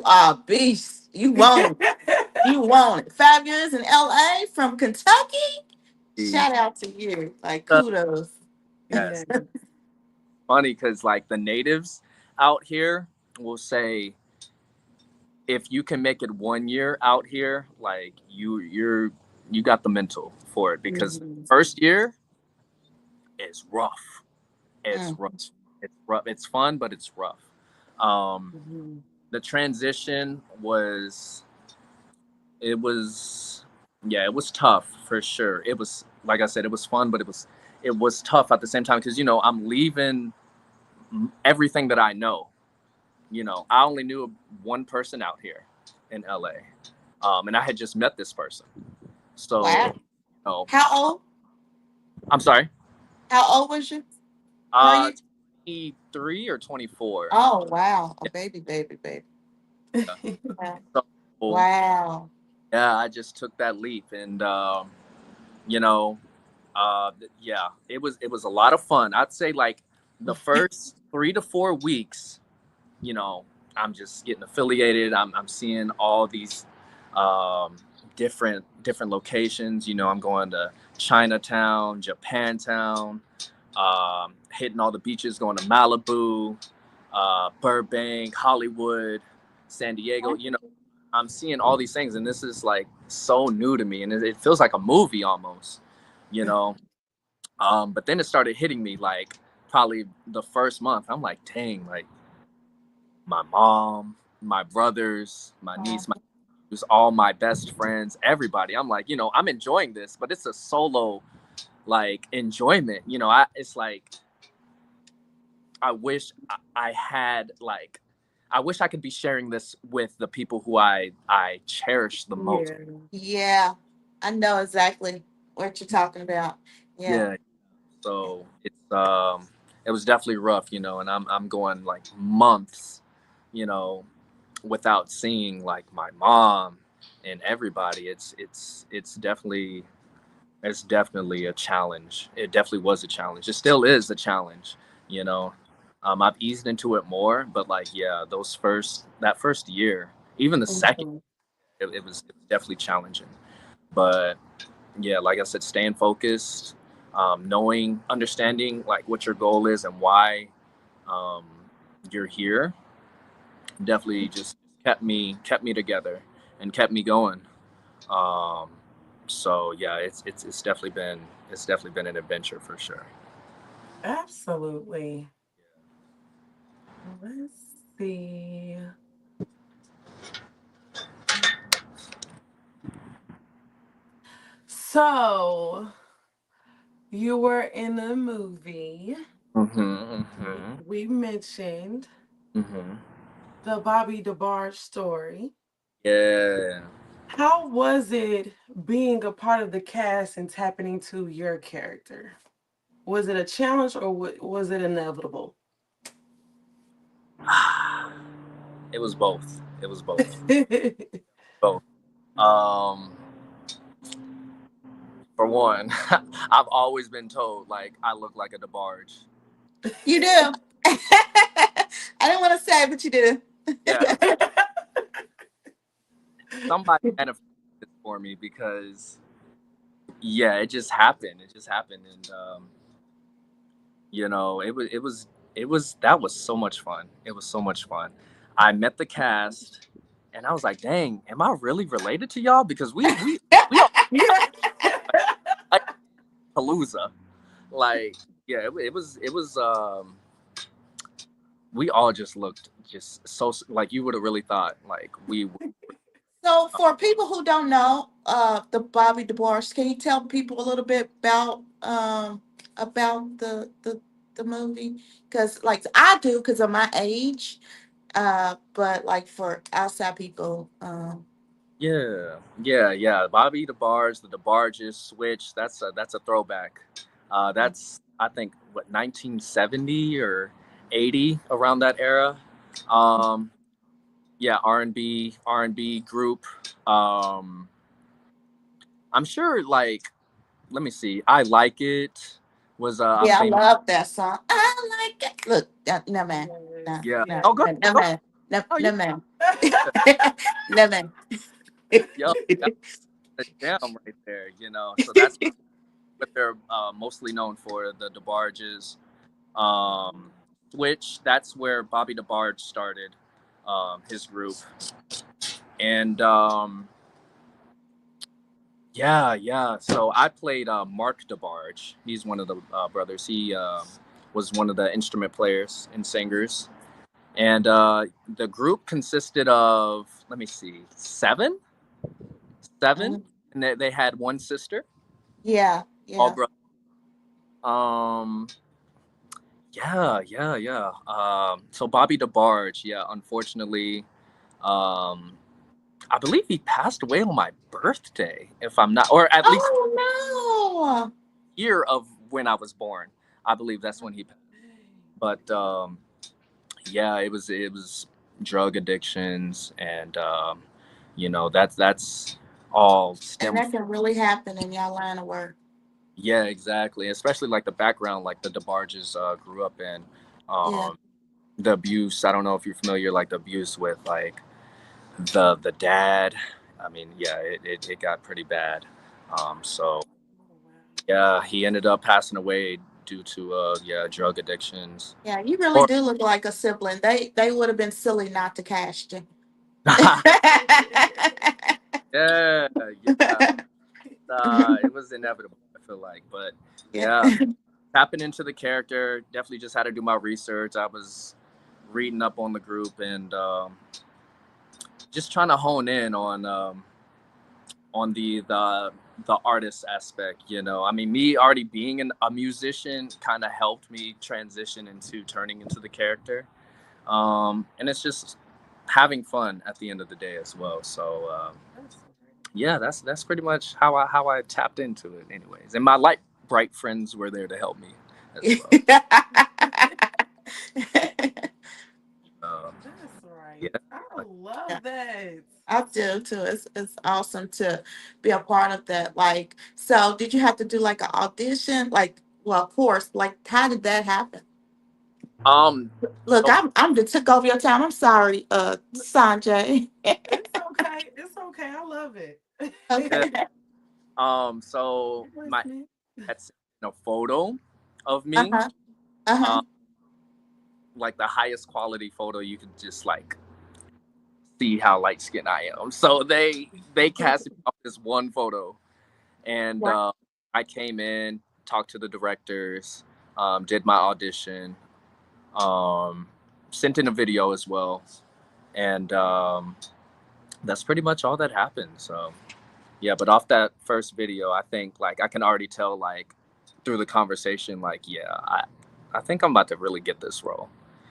are a beast. You want it. You want it. 5 years in LA from Kentucky. Shout out to you. Like kudos. Yes, Yes. funny because like the natives out here will say if you can make it 1 year out here, like you got the mental for it because Mhm. first year is rough. It's rough. Mm. It's rough. It's fun, but it's rough. Um, Mhm. the transition was yeah, it was tough for sure. It was like I said, it was fun, but it was tough at the same time because I'm leaving everything that I know. I only knew one person out here in LA, and I had just met this person. So, Wow. you know, How old? I'm sorry. How old was you? Were Uh, you? 23 or 24. Oh wow, a baby, baby, baby. Yeah. Yeah. So Wow. yeah, I just took that leap, and you know, yeah, it was a lot of fun. I'd say like the first 3 to 4 weeks, you know, I'm just getting affiliated. I'm seeing all these um, different locations. You know, I'm going to Chinatown, Japantown, hitting all the beaches, going to Malibu, Burbank, Hollywood, San Diego. You know, I'm seeing all these things, and this is like so new to me, and it feels like a movie almost. You know, but then it started hitting me like probably the first month. I'm like, dang, like my mom, my brothers, my niece, my nephews, all my best friends, everybody. I'm like, I'm enjoying this, but it's a solo like enjoyment. It's like I wish I had like I wish I could be sharing this with the people who I cherish the most. Yeah. Yeah, I know exactly what you're talking about. Yeah. Yeah. So it was definitely rough, and I'm going like months, you know, without seeing like my mom and everybody. It's definitely a challenge. It definitely was a challenge. It still is a challenge, you know. I've eased into it more, but like yeah, that first year, even the second, Mhm. it was definitely challenging. But yeah, like I said, staying focused, knowing, understanding like what your goal is and why um, you're here, definitely just kept me together and kept me going. Um, so yeah, it's definitely been an adventure for sure. Absolutely. Let's see. So, you were in a movie. Mm-hmm, mm-hmm, We mentioned mm-hmm. the Bobby DeBarge story. Yeah. How was it being a part of the cast and tapping into your character? Was it a challenge or was it inevitable? It was both. It was both. Both. Um, for one, I've always been told like I look like a DeBarge. You do. I didn't want to say, but you do. Yeah, somebody manifested this for me because yeah, it just happened. It just happened, and it was that was so much fun. It was so much fun. I met the cast, and I was like, dang, am I really related to y'all? Because we all like Palooza. Like, yeah, it was we all just looked just so like you would have really thought like we So, for people who don't know, the Bobby DeBarge, can you tell people a little bit about the movie? Because, like, I do, because of my age. But like for outside people, yeah. Bobby DeBarge, the DeBarges switch. That's a throwback. That's I think what 1970 or 80 around that era. Um, yeah, R&B group. Um, I'm sure like let me see. I Like It was a yeah, I famous. love that song. I like it. Look, no man, Yes, no, Yeah. no, Oh, go no, no go. man, no, Oh yeah. no man, no man. Yo, that's the jam right there. So that's what they're mostly known for. The DeBarges. Um, Switch. That's where Bobby DeBarge started his group, and yeah. So I played Mark DeBarge. He's one of the brothers. He was one of the instrument players and singers, and the group consisted of let me see, seven, and they had one sister, Yeah, all yeah, brothers. Um, yeah. So Bobby DeBarge, yeah, unfortunately, um, I believe he passed away on my birthday, if I'm not, or at least oh year of when I was born. I believe that's when he passed. But yeah, it was drug addictions, and that's all And stem. that can really happen in your line of work. Yeah, exactly. Especially like the background, like the DeBarges grew up in, Yeah. um, the abuse. I don't know if you're familiar, like the abuse with like the dad. I mean, yeah, it got pretty bad. So Oh, wow. yeah, he ended up passing away due to yeah, drug addictions. Yeah, you really Or do look like a sibling. They would have been silly not to cast you. yeah, yeah, it was inevitable. I feel like, but Yeah. yeah, tapping into the character. Definitely just had to do my research. I was reading up on the group and just trying to hone in on the artist aspect. I mean, me already being a musician kind of helped me transition into turning into the character, and it's just having fun at the end of the day as well. So That's right. yeah, that's pretty much how I tapped into it, anyways. And my light bright friends were there to help me as well. Um, That's yeah. right. I love that. I do too. It's awesome to be a part of that. Like, so did you have to do like an audition? Like, well, of course. Like, how did that happen? Um. Look, So I'm just took over your time. I'm sorry, Sanjay. It's okay. It's okay. I love it. Okay. So I'm my listening. had sent a photo of Uh me, huh. Uh huh. um, like the highest quality photo you could just like see how light skinned I am. So they casted me off this one photo, and Right. I came in, talked to the directors, did my audition, um, sent in a video as well, and that's pretty much all that happened. So yeah, but off that first video, I think like I can already tell like through the conversation, like yeah, I think I'm about to really get this role.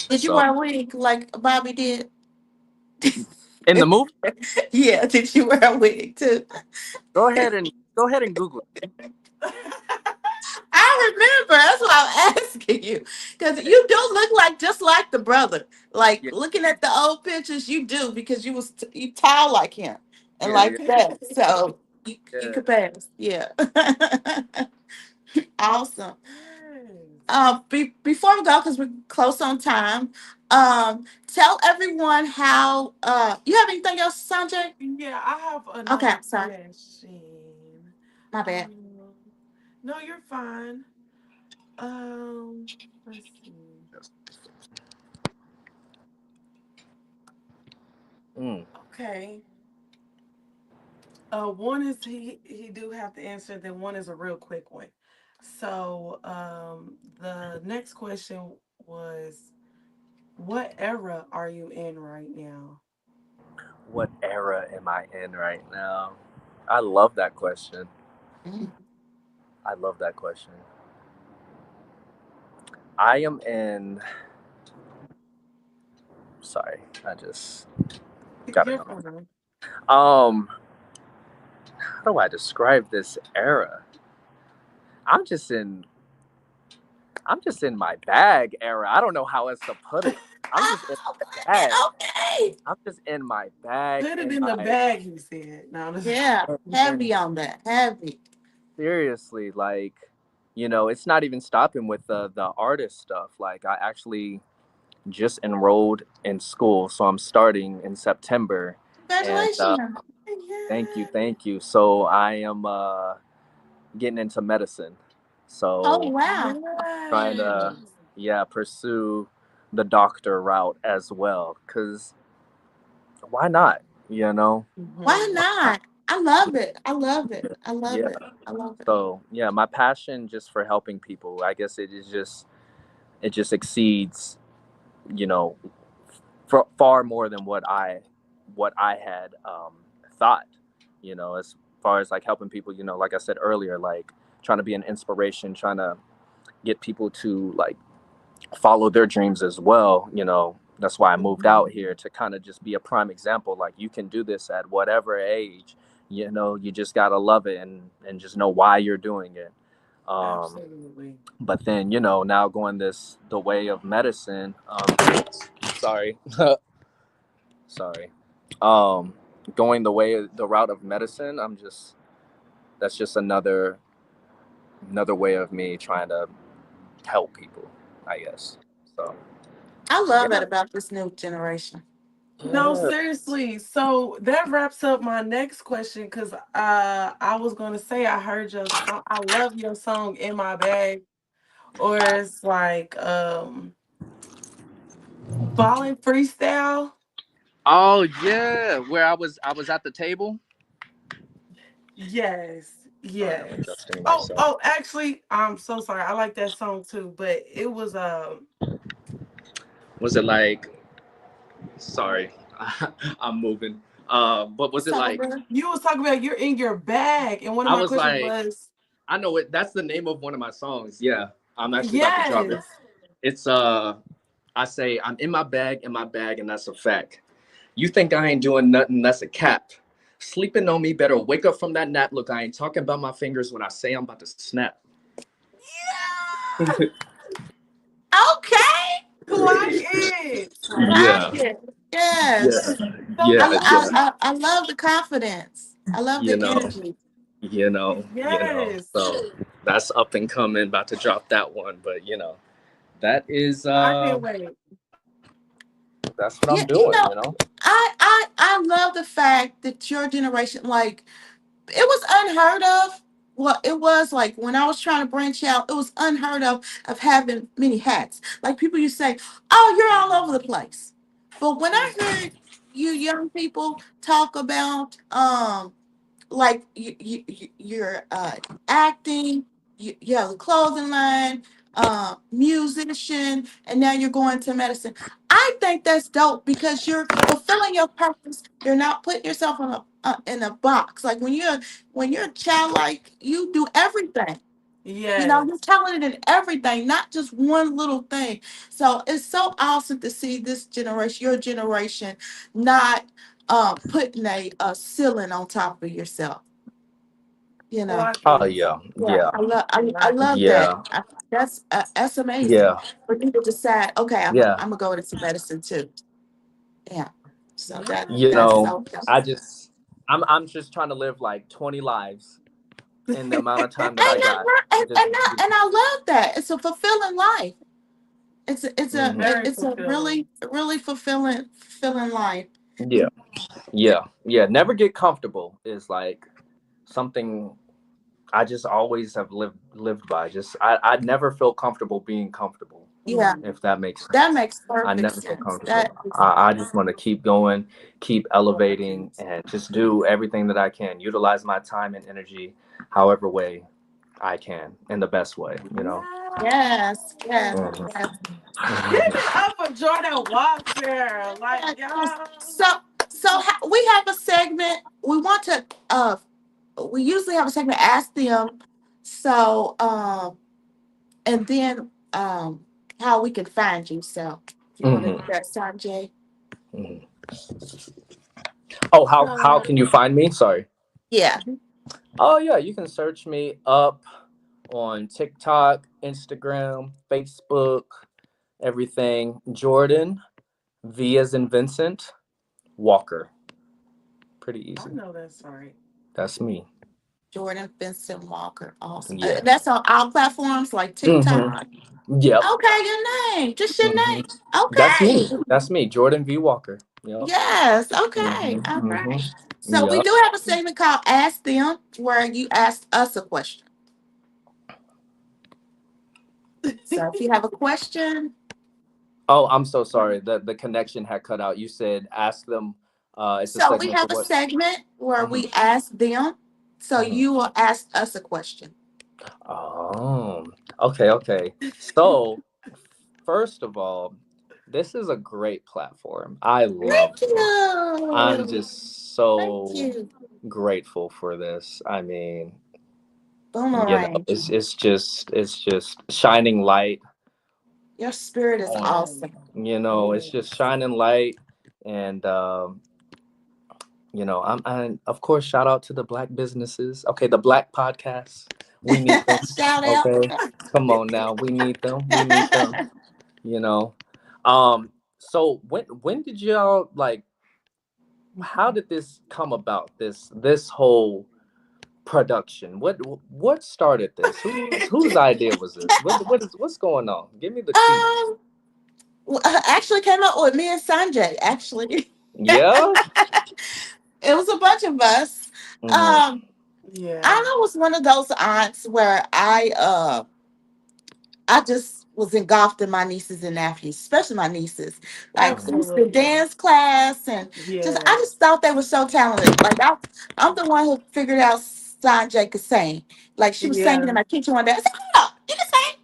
Did you So wear a wig like Bobby did? in the movie, Yeah. Did you wear a wig too? go ahead and Google it. I remember. That's why I'm asking you because you do look like just like the brother. Like Yeah, looking at the old pictures, you do because you tall like him and yeah, yeah, like that. So you yeah. could pass. Yeah. Awesome. Yes. Before we go, because we're close on time, tell everyone how. You have anything else, Sanjay? Yeah, I have Okay, another I'm sorry. question. My bad. Um, no, you're fine. Um, let's see. Mm. Okay. One is he do have to answer. Then one is a real quick one. So, the next question was, what era are you in right now? What era am I in right now? I love that question. Mhm. I love that question. I am in. Sorry, I just got You're another. fine. Um, how do I describe this era? I'm just in. I'm just in my bag era. I don't know how else to put it. I'm just in Oh, my bag. okay. I'm just in my bag, Put it in in the my bag, he said. No, Yeah, and heavy on that. Heavy. seriously, like, it's not even stopping with the artist stuff. Like, I actually just enrolled in school, so I'm starting in September, and Congratulations. yeah. thank you. So I am getting into medicine. Oh So wow. trying to, Yes. yeah, pursue the doctor route as well, because why not? You know, Why Mhm. why not? not? I love it. I love it. I love Yeah. it. I love it. So yeah, my passion just for helping people, I guess it just exceeds, you know, far more than what I had thought. As far as like helping people, like I said earlier, like trying to be an inspiration, trying to get people to like follow their dreams as well. That's why I moved out Mhm. here to kind of just be a prime example. Like you can do this at whatever age. You just gotta love it and just know why you're doing it. Um, Absolutely. but then, now going the way of medicine. Sorry, sorry. Um, Going the route of medicine. That's just another way of me trying to help people, I guess. So I love yeah, that about this new generation. No, yeah. seriously. So that wraps up my next question because I was gonna say I heard your song. I love your song "In My Bag," or it's like "Ballin' Freestyle." Oh yeah, where I was at the table. Yes, Sorry, I'm yes. adjusting Oh, myself. oh, actually, I'm so sorry. I like that song too, but it was Was it like? Sorry, I'm moving. But was It's it all like? good. you was talking about you're in your bag, and one of I my was questions like, was I know it. That's the name of one of my songs. Yeah, I'm actually about to drop it. yes, It's I say I'm in my bag, and that's a fact. You think I ain't doing nothing? That's a cap. Sleeping on me, better wake up from that nap. Look, I ain't talking about my fingers when I say I'm about to snap. yeah, Okay. clock it. Like Yeah, it. yeah, Yes. So yeah, I, I, yeah. basically, I, I love the confidence. I love You the know, energy. yes, So that's up and coming. About to drop that one, but that is I can't wait. that's what I'm Yeah, doing. I love the fact that your generation, like, it was unheard of. Well, it was like when I was trying to branch out, it was unheard of having many hats. Like people used to say, "Oh, you're all over the place." But when I heard you young people talk about like you're acting, you have a clothing line, musician, and now you're going to medicine. I think that's dope because you're fulfilling your purpose. You're not putting yourself in a box. Like when you're childlike, you do everything. You know, you're Yes. talented in everything, not just one little thing. So it's so awesome to see this generation, your generation, not putting a ceiling on top of yourself. You know, Clock Oh it. yeah, yeah, yeah, I Clock love it. that. yeah, That's amazing yeah, for you to decide. Okay, yeah. I'm gonna go into medicine too. Yeah, so You that's Yes. know, so. I just I'm just trying to live like 20 lives in the amount of time that I That's got. right. Just And I love that. It's a fulfilling life. hmm Very It's a fulfilling. really fulfilling life. Yeah, yeah, yeah. Never get comfortable is like something I just always have lived by. Just I never feel comfortable being comfortable, Yeah, Mhm. if that makes that sense. makes I perfect never feel sense. comfortable. That is I just want to keep going, keep elevating, Gorgeous. and just do everything that I can. Utilize my time and energy however way I can in the best way. yes, yes, Yes. Mhm. yes. Give it up for Jordan Walker. Like, Yes. y'all. We have a segment. We usually have a segment ask them. So and then how we can find you. So if you want to do Mhm. that, Sanjay. Mhm. Oh, how So, can you find me? Sorry. Yeah. Oh yeah, you can search me up on TikTok, Instagram, Facebook, everything. Jordan V as in Vincent Walker. Pretty I easy. know that's right. That's me. Jordan Vincent Walker. Awesome. Yeah. That's on all platforms like TikTok. Mm-hmm. Yep. Okay, your name. Just your Mm-hmm. name. That's me. Okay. That's me. Jordan V Walker. Yep. Yes. Okay. Mm-hmm. All right. Mm-hmm. So we Yep. do have a segment called Ask Them, where you ask us a question. So if you have a question, Oh, I'm so sorry. The connection had cut out. You said ask them. It's a so we segment for have a what? segment where Mm-hmm. we ask them. So Mm-hmm. you will ask us a question. Oh, okay, okay. So, first of all, this is a great platform. I love Thank this. I'm you. just Thank so you. grateful for this. I mean, Boomerang. it's just shining light Your spirit is on, awesome. Yes. it's just Yes. shining light. And I'm of course shout out to the black businesses. Okay, the black podcasts. We need them. Shout out. Okay, come on now. We need them. We need them. You know. Um. So when did y'all like? How did this come about? This whole production. What started this? Whose idea was this? What's going on? Give me the tea. Um, actually came up with me and Sanjay. Actually, Yeah. it was a bunch of us. Mm-hmm. Um, Yeah, I was one of those aunts where I just was engulfed in my nieces and nephews, especially my nieces. Like we used to absolutely. dance class and I just Yes. thought they were so talented. Like I'm the one who figured out Sanjay could sing. Like she was singing in Yeah. my kitchen one day. I said, "Hold up, you can sing."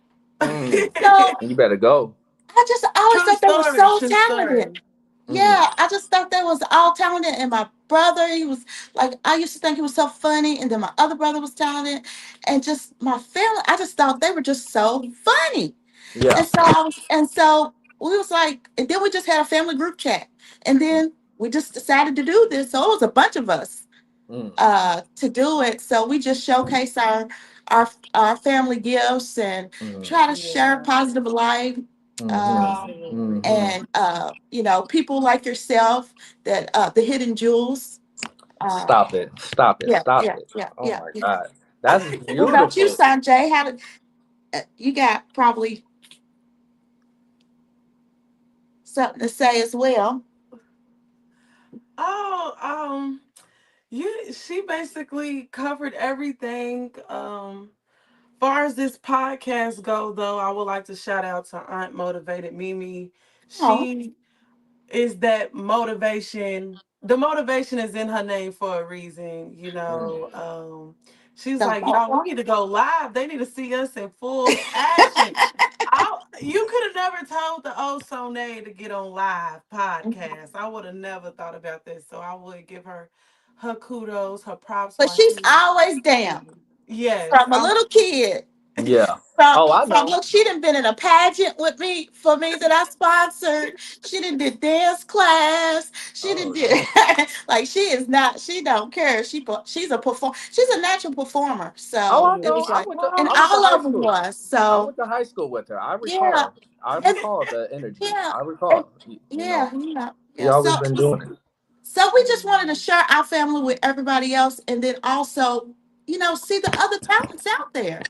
Mm. So You better go. I always True thought they were story. so True talented. story. Mm-hmm. Yeah, I just thought they was all talented. And my brother, he was like, I used to think he was so funny. And then my other brother was talented. And just my family, I just thought they were just so funny. Yeah. And so we was like, and then we just had a family group chat. And then we just decided to do this. So it was a bunch of us Mm. to do it. So we just showcase our family gifts and Mm. try to share Yeah, positive life. Um, Mm-hmm. absolutely. Mm-hmm. and people like yourself that the hidden jewels. Uh, Stop it. Stop it. yeah, Stop yeah, it. yeah, Oh yeah, my yeah. God. That's What about you, beautiful. Sanjay? How did you got probably something to say as well? Oh, she basically covered everything. Far as this podcast go, though, I would like to shout out to Aunt Motivated Mimi. Oh, She is that motivation. The motivation is in her name for a reason, you Mm. know. She's the like, y'all, we need to go live. They need to see us in full action. You could have never told the old Sonae to get on live podcast. I would have never thought about this. So I would give her kudos, her props but while she's she always down yes. from a little kid. Yeah. From Oh, I know. look, she done been in a pageant with me for me that I sponsored. She done did dance class. She done Oh did shit. like she is not. She don't care. She's a perform. She's a natural performer. Oh, So I it know. was Yeah. like, and I went to all high of them school. was. I So went to high school with her. I yeah, recall. I and recall the energy. yeah, I and recall. You yeah, know, yeah, we yeah. always been doing it. So we just wanted to share our family with everybody else, and then also, see the other talents out there.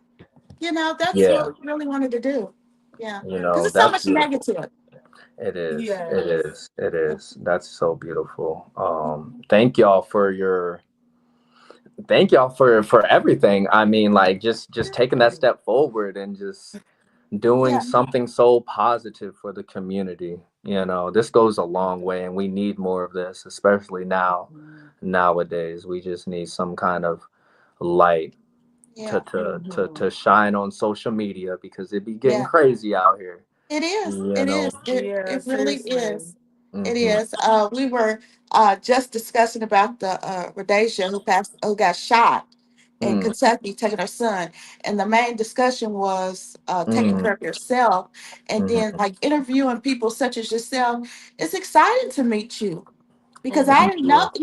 That's Yeah. what we really wanted to do. Yeah, You because know, there's so that's much beautiful. negative. It is. It Yes. is. It is. That's so beautiful. Thank y'all for your thank y'all for everything. I mean, like just taking that step forward and just doing Yeah, something so positive for the community. You know, this goes a long way and we need more of this, especially nowadays. We just need some kind of light to yeah, to to Mhm. to shine on social media because it be getting yeah. crazy out here. It is. You It know. is. Yeah, It really seriously. is. It Hmm. is. We were just discussing about the Rhodesia who got shot in Mm, Kentucky, taking her son, and the main discussion was taking mm, care of yourself, and then mm. like interviewing people such as yourself. It's exciting to meet you because I Mhm. Thank didn't know, you.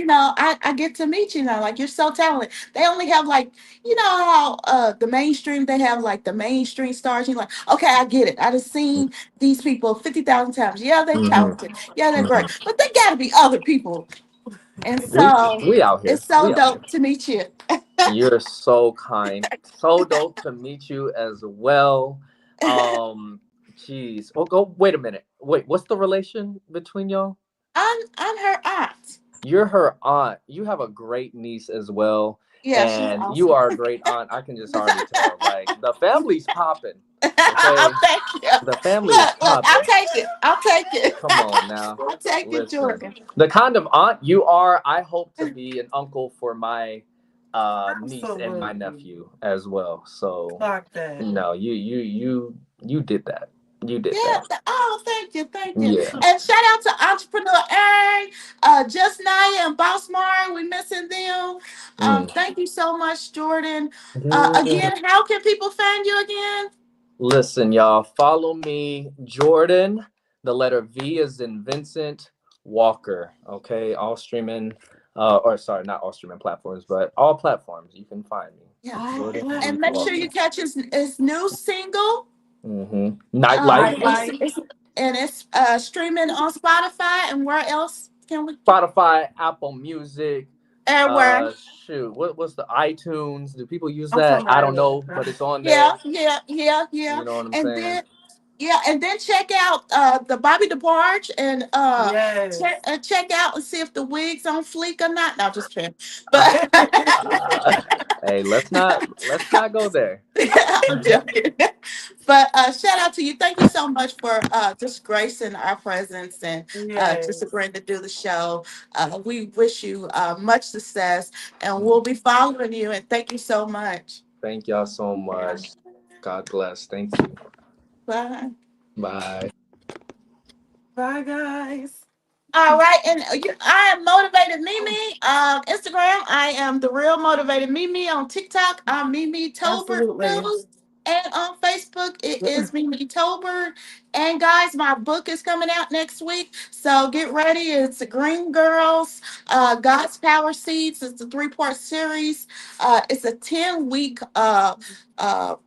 I get to meet you now. Like you're so talented. They only have like, how the mainstream, they have like the mainstream stars. You're like, okay, I get it. I just seen these people 50,000 times. Yeah, they're Hmm. talented. Yeah, they're Hmm. great. But they gotta be other people. And We so we out here. it's so We out here. dope to meet you. You're so kind. So dope to meet you as well. Jeez. Oh, go. Wait a minute. Wait. What's the relation between y'all? I'm her aunt. You're her aunt. You have a great niece as well, Yeah, she's and you awesome. are a great aunt. I can just already tell. Like the family's popping. I'll Okay, take you. the family is Look, I'll popping. take it. I'll take it. Come on now. I'll take it, Listen. Jordan. The kind of aunt you are, I hope to be an uncle for my niece and my Absolutely. nephew as well. So, Like that. no, you did that. You did Yeah. that. Oh, thank you, thank you. Yeah. And shout out to Entrepreneur Aaron, Just Naya, and Boss Mara. We missing them. Mm. Thank you so much, Jordan. Yeah. Again, how can people find you again? Listen, y'all, follow me, Jordan. The letter V is in Vincent Walker. Okay, all streaming Or sorry, not all streaming platforms, but all platforms you can find me. Yeah. All Jordan And B. make sure you platforms. Walker. catch his new single. Nightlight. It's, Nightlight. it's and it's streaming on Spotify, and where else can we? Spotify, Apple Music. Everywhere. Shoot, what's the iTunes? Do people use I'm that? talking I about don't know, it. but it's on Yeah, there. yeah, yeah, yeah. You know what I'm And saying? then yeah, and then check out the Bobby DeBarge and Yes. check out and see if the wig's on fleek or not. No, just kidding. But Uh, hey, let's not go there. I'm joking. But shout out to you. Thank you so much for just gracing our presence and just Yes. agreeing to do the show. We wish you much success, and we'll be following you. And thank you so much. Thank y'all so Yeah. much. God bless. Thank you. Bye. Bye. Bye, guys. All right, and I am motivated Mimi. Instagram, I am the real motivated Mimi. On TikTok, I'm Mimi Tolbert Absolutely. News, and on Facebook, it is Mimi Tolbert. And guys, my book is coming out next week, so get ready. It's the Green Girls, God's Power Seeds. It's a three-part series. It's a 10-week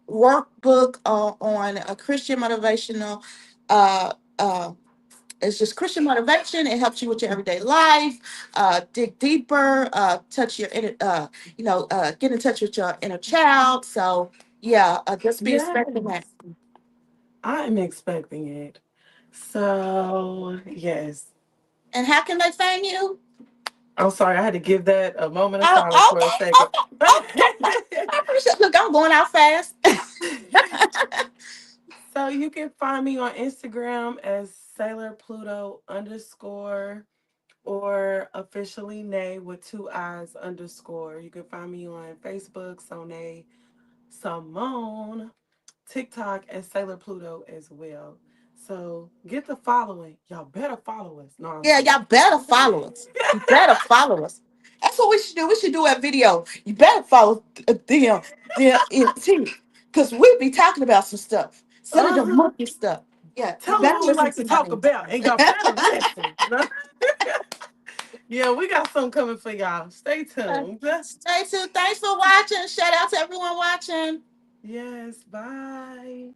workbook on a Christian motivational. Uh, uh, it's just Christian motivation. It helps you with your everyday life, dig deeper, touch your inner, get in touch with your inner child. So yeah, just be expecting that. Yes. I'm expecting it. So, yes. And how can they find you? I'm sorry, I had to give that a moment of silence Oh, for a okay, second. okay, okay. I appreciate. Look, I'm going out fast. So you can find me on Instagram as Sailor Pluto underscore or officially Nay with two eyes underscore. You can find me on Facebook, Sonae Simone, TikTok as Sailor Pluto as well. So get the following. Y'all better follow us. No, I'm Yeah, kidding. y'all better follow us. You better follow us. That's what we should do. We should do a video. You better follow them MT, because we be talking about some stuff instead of the Uh-huh. monkey stuff. Yeah, you Tell them better what we listen like to to my talk MT. about, and y'all better listen. Yeah, we got something coming for y'all. Stay tuned. Stay tuned. Thanks for watching. Shout out to everyone watching. Yes, bye.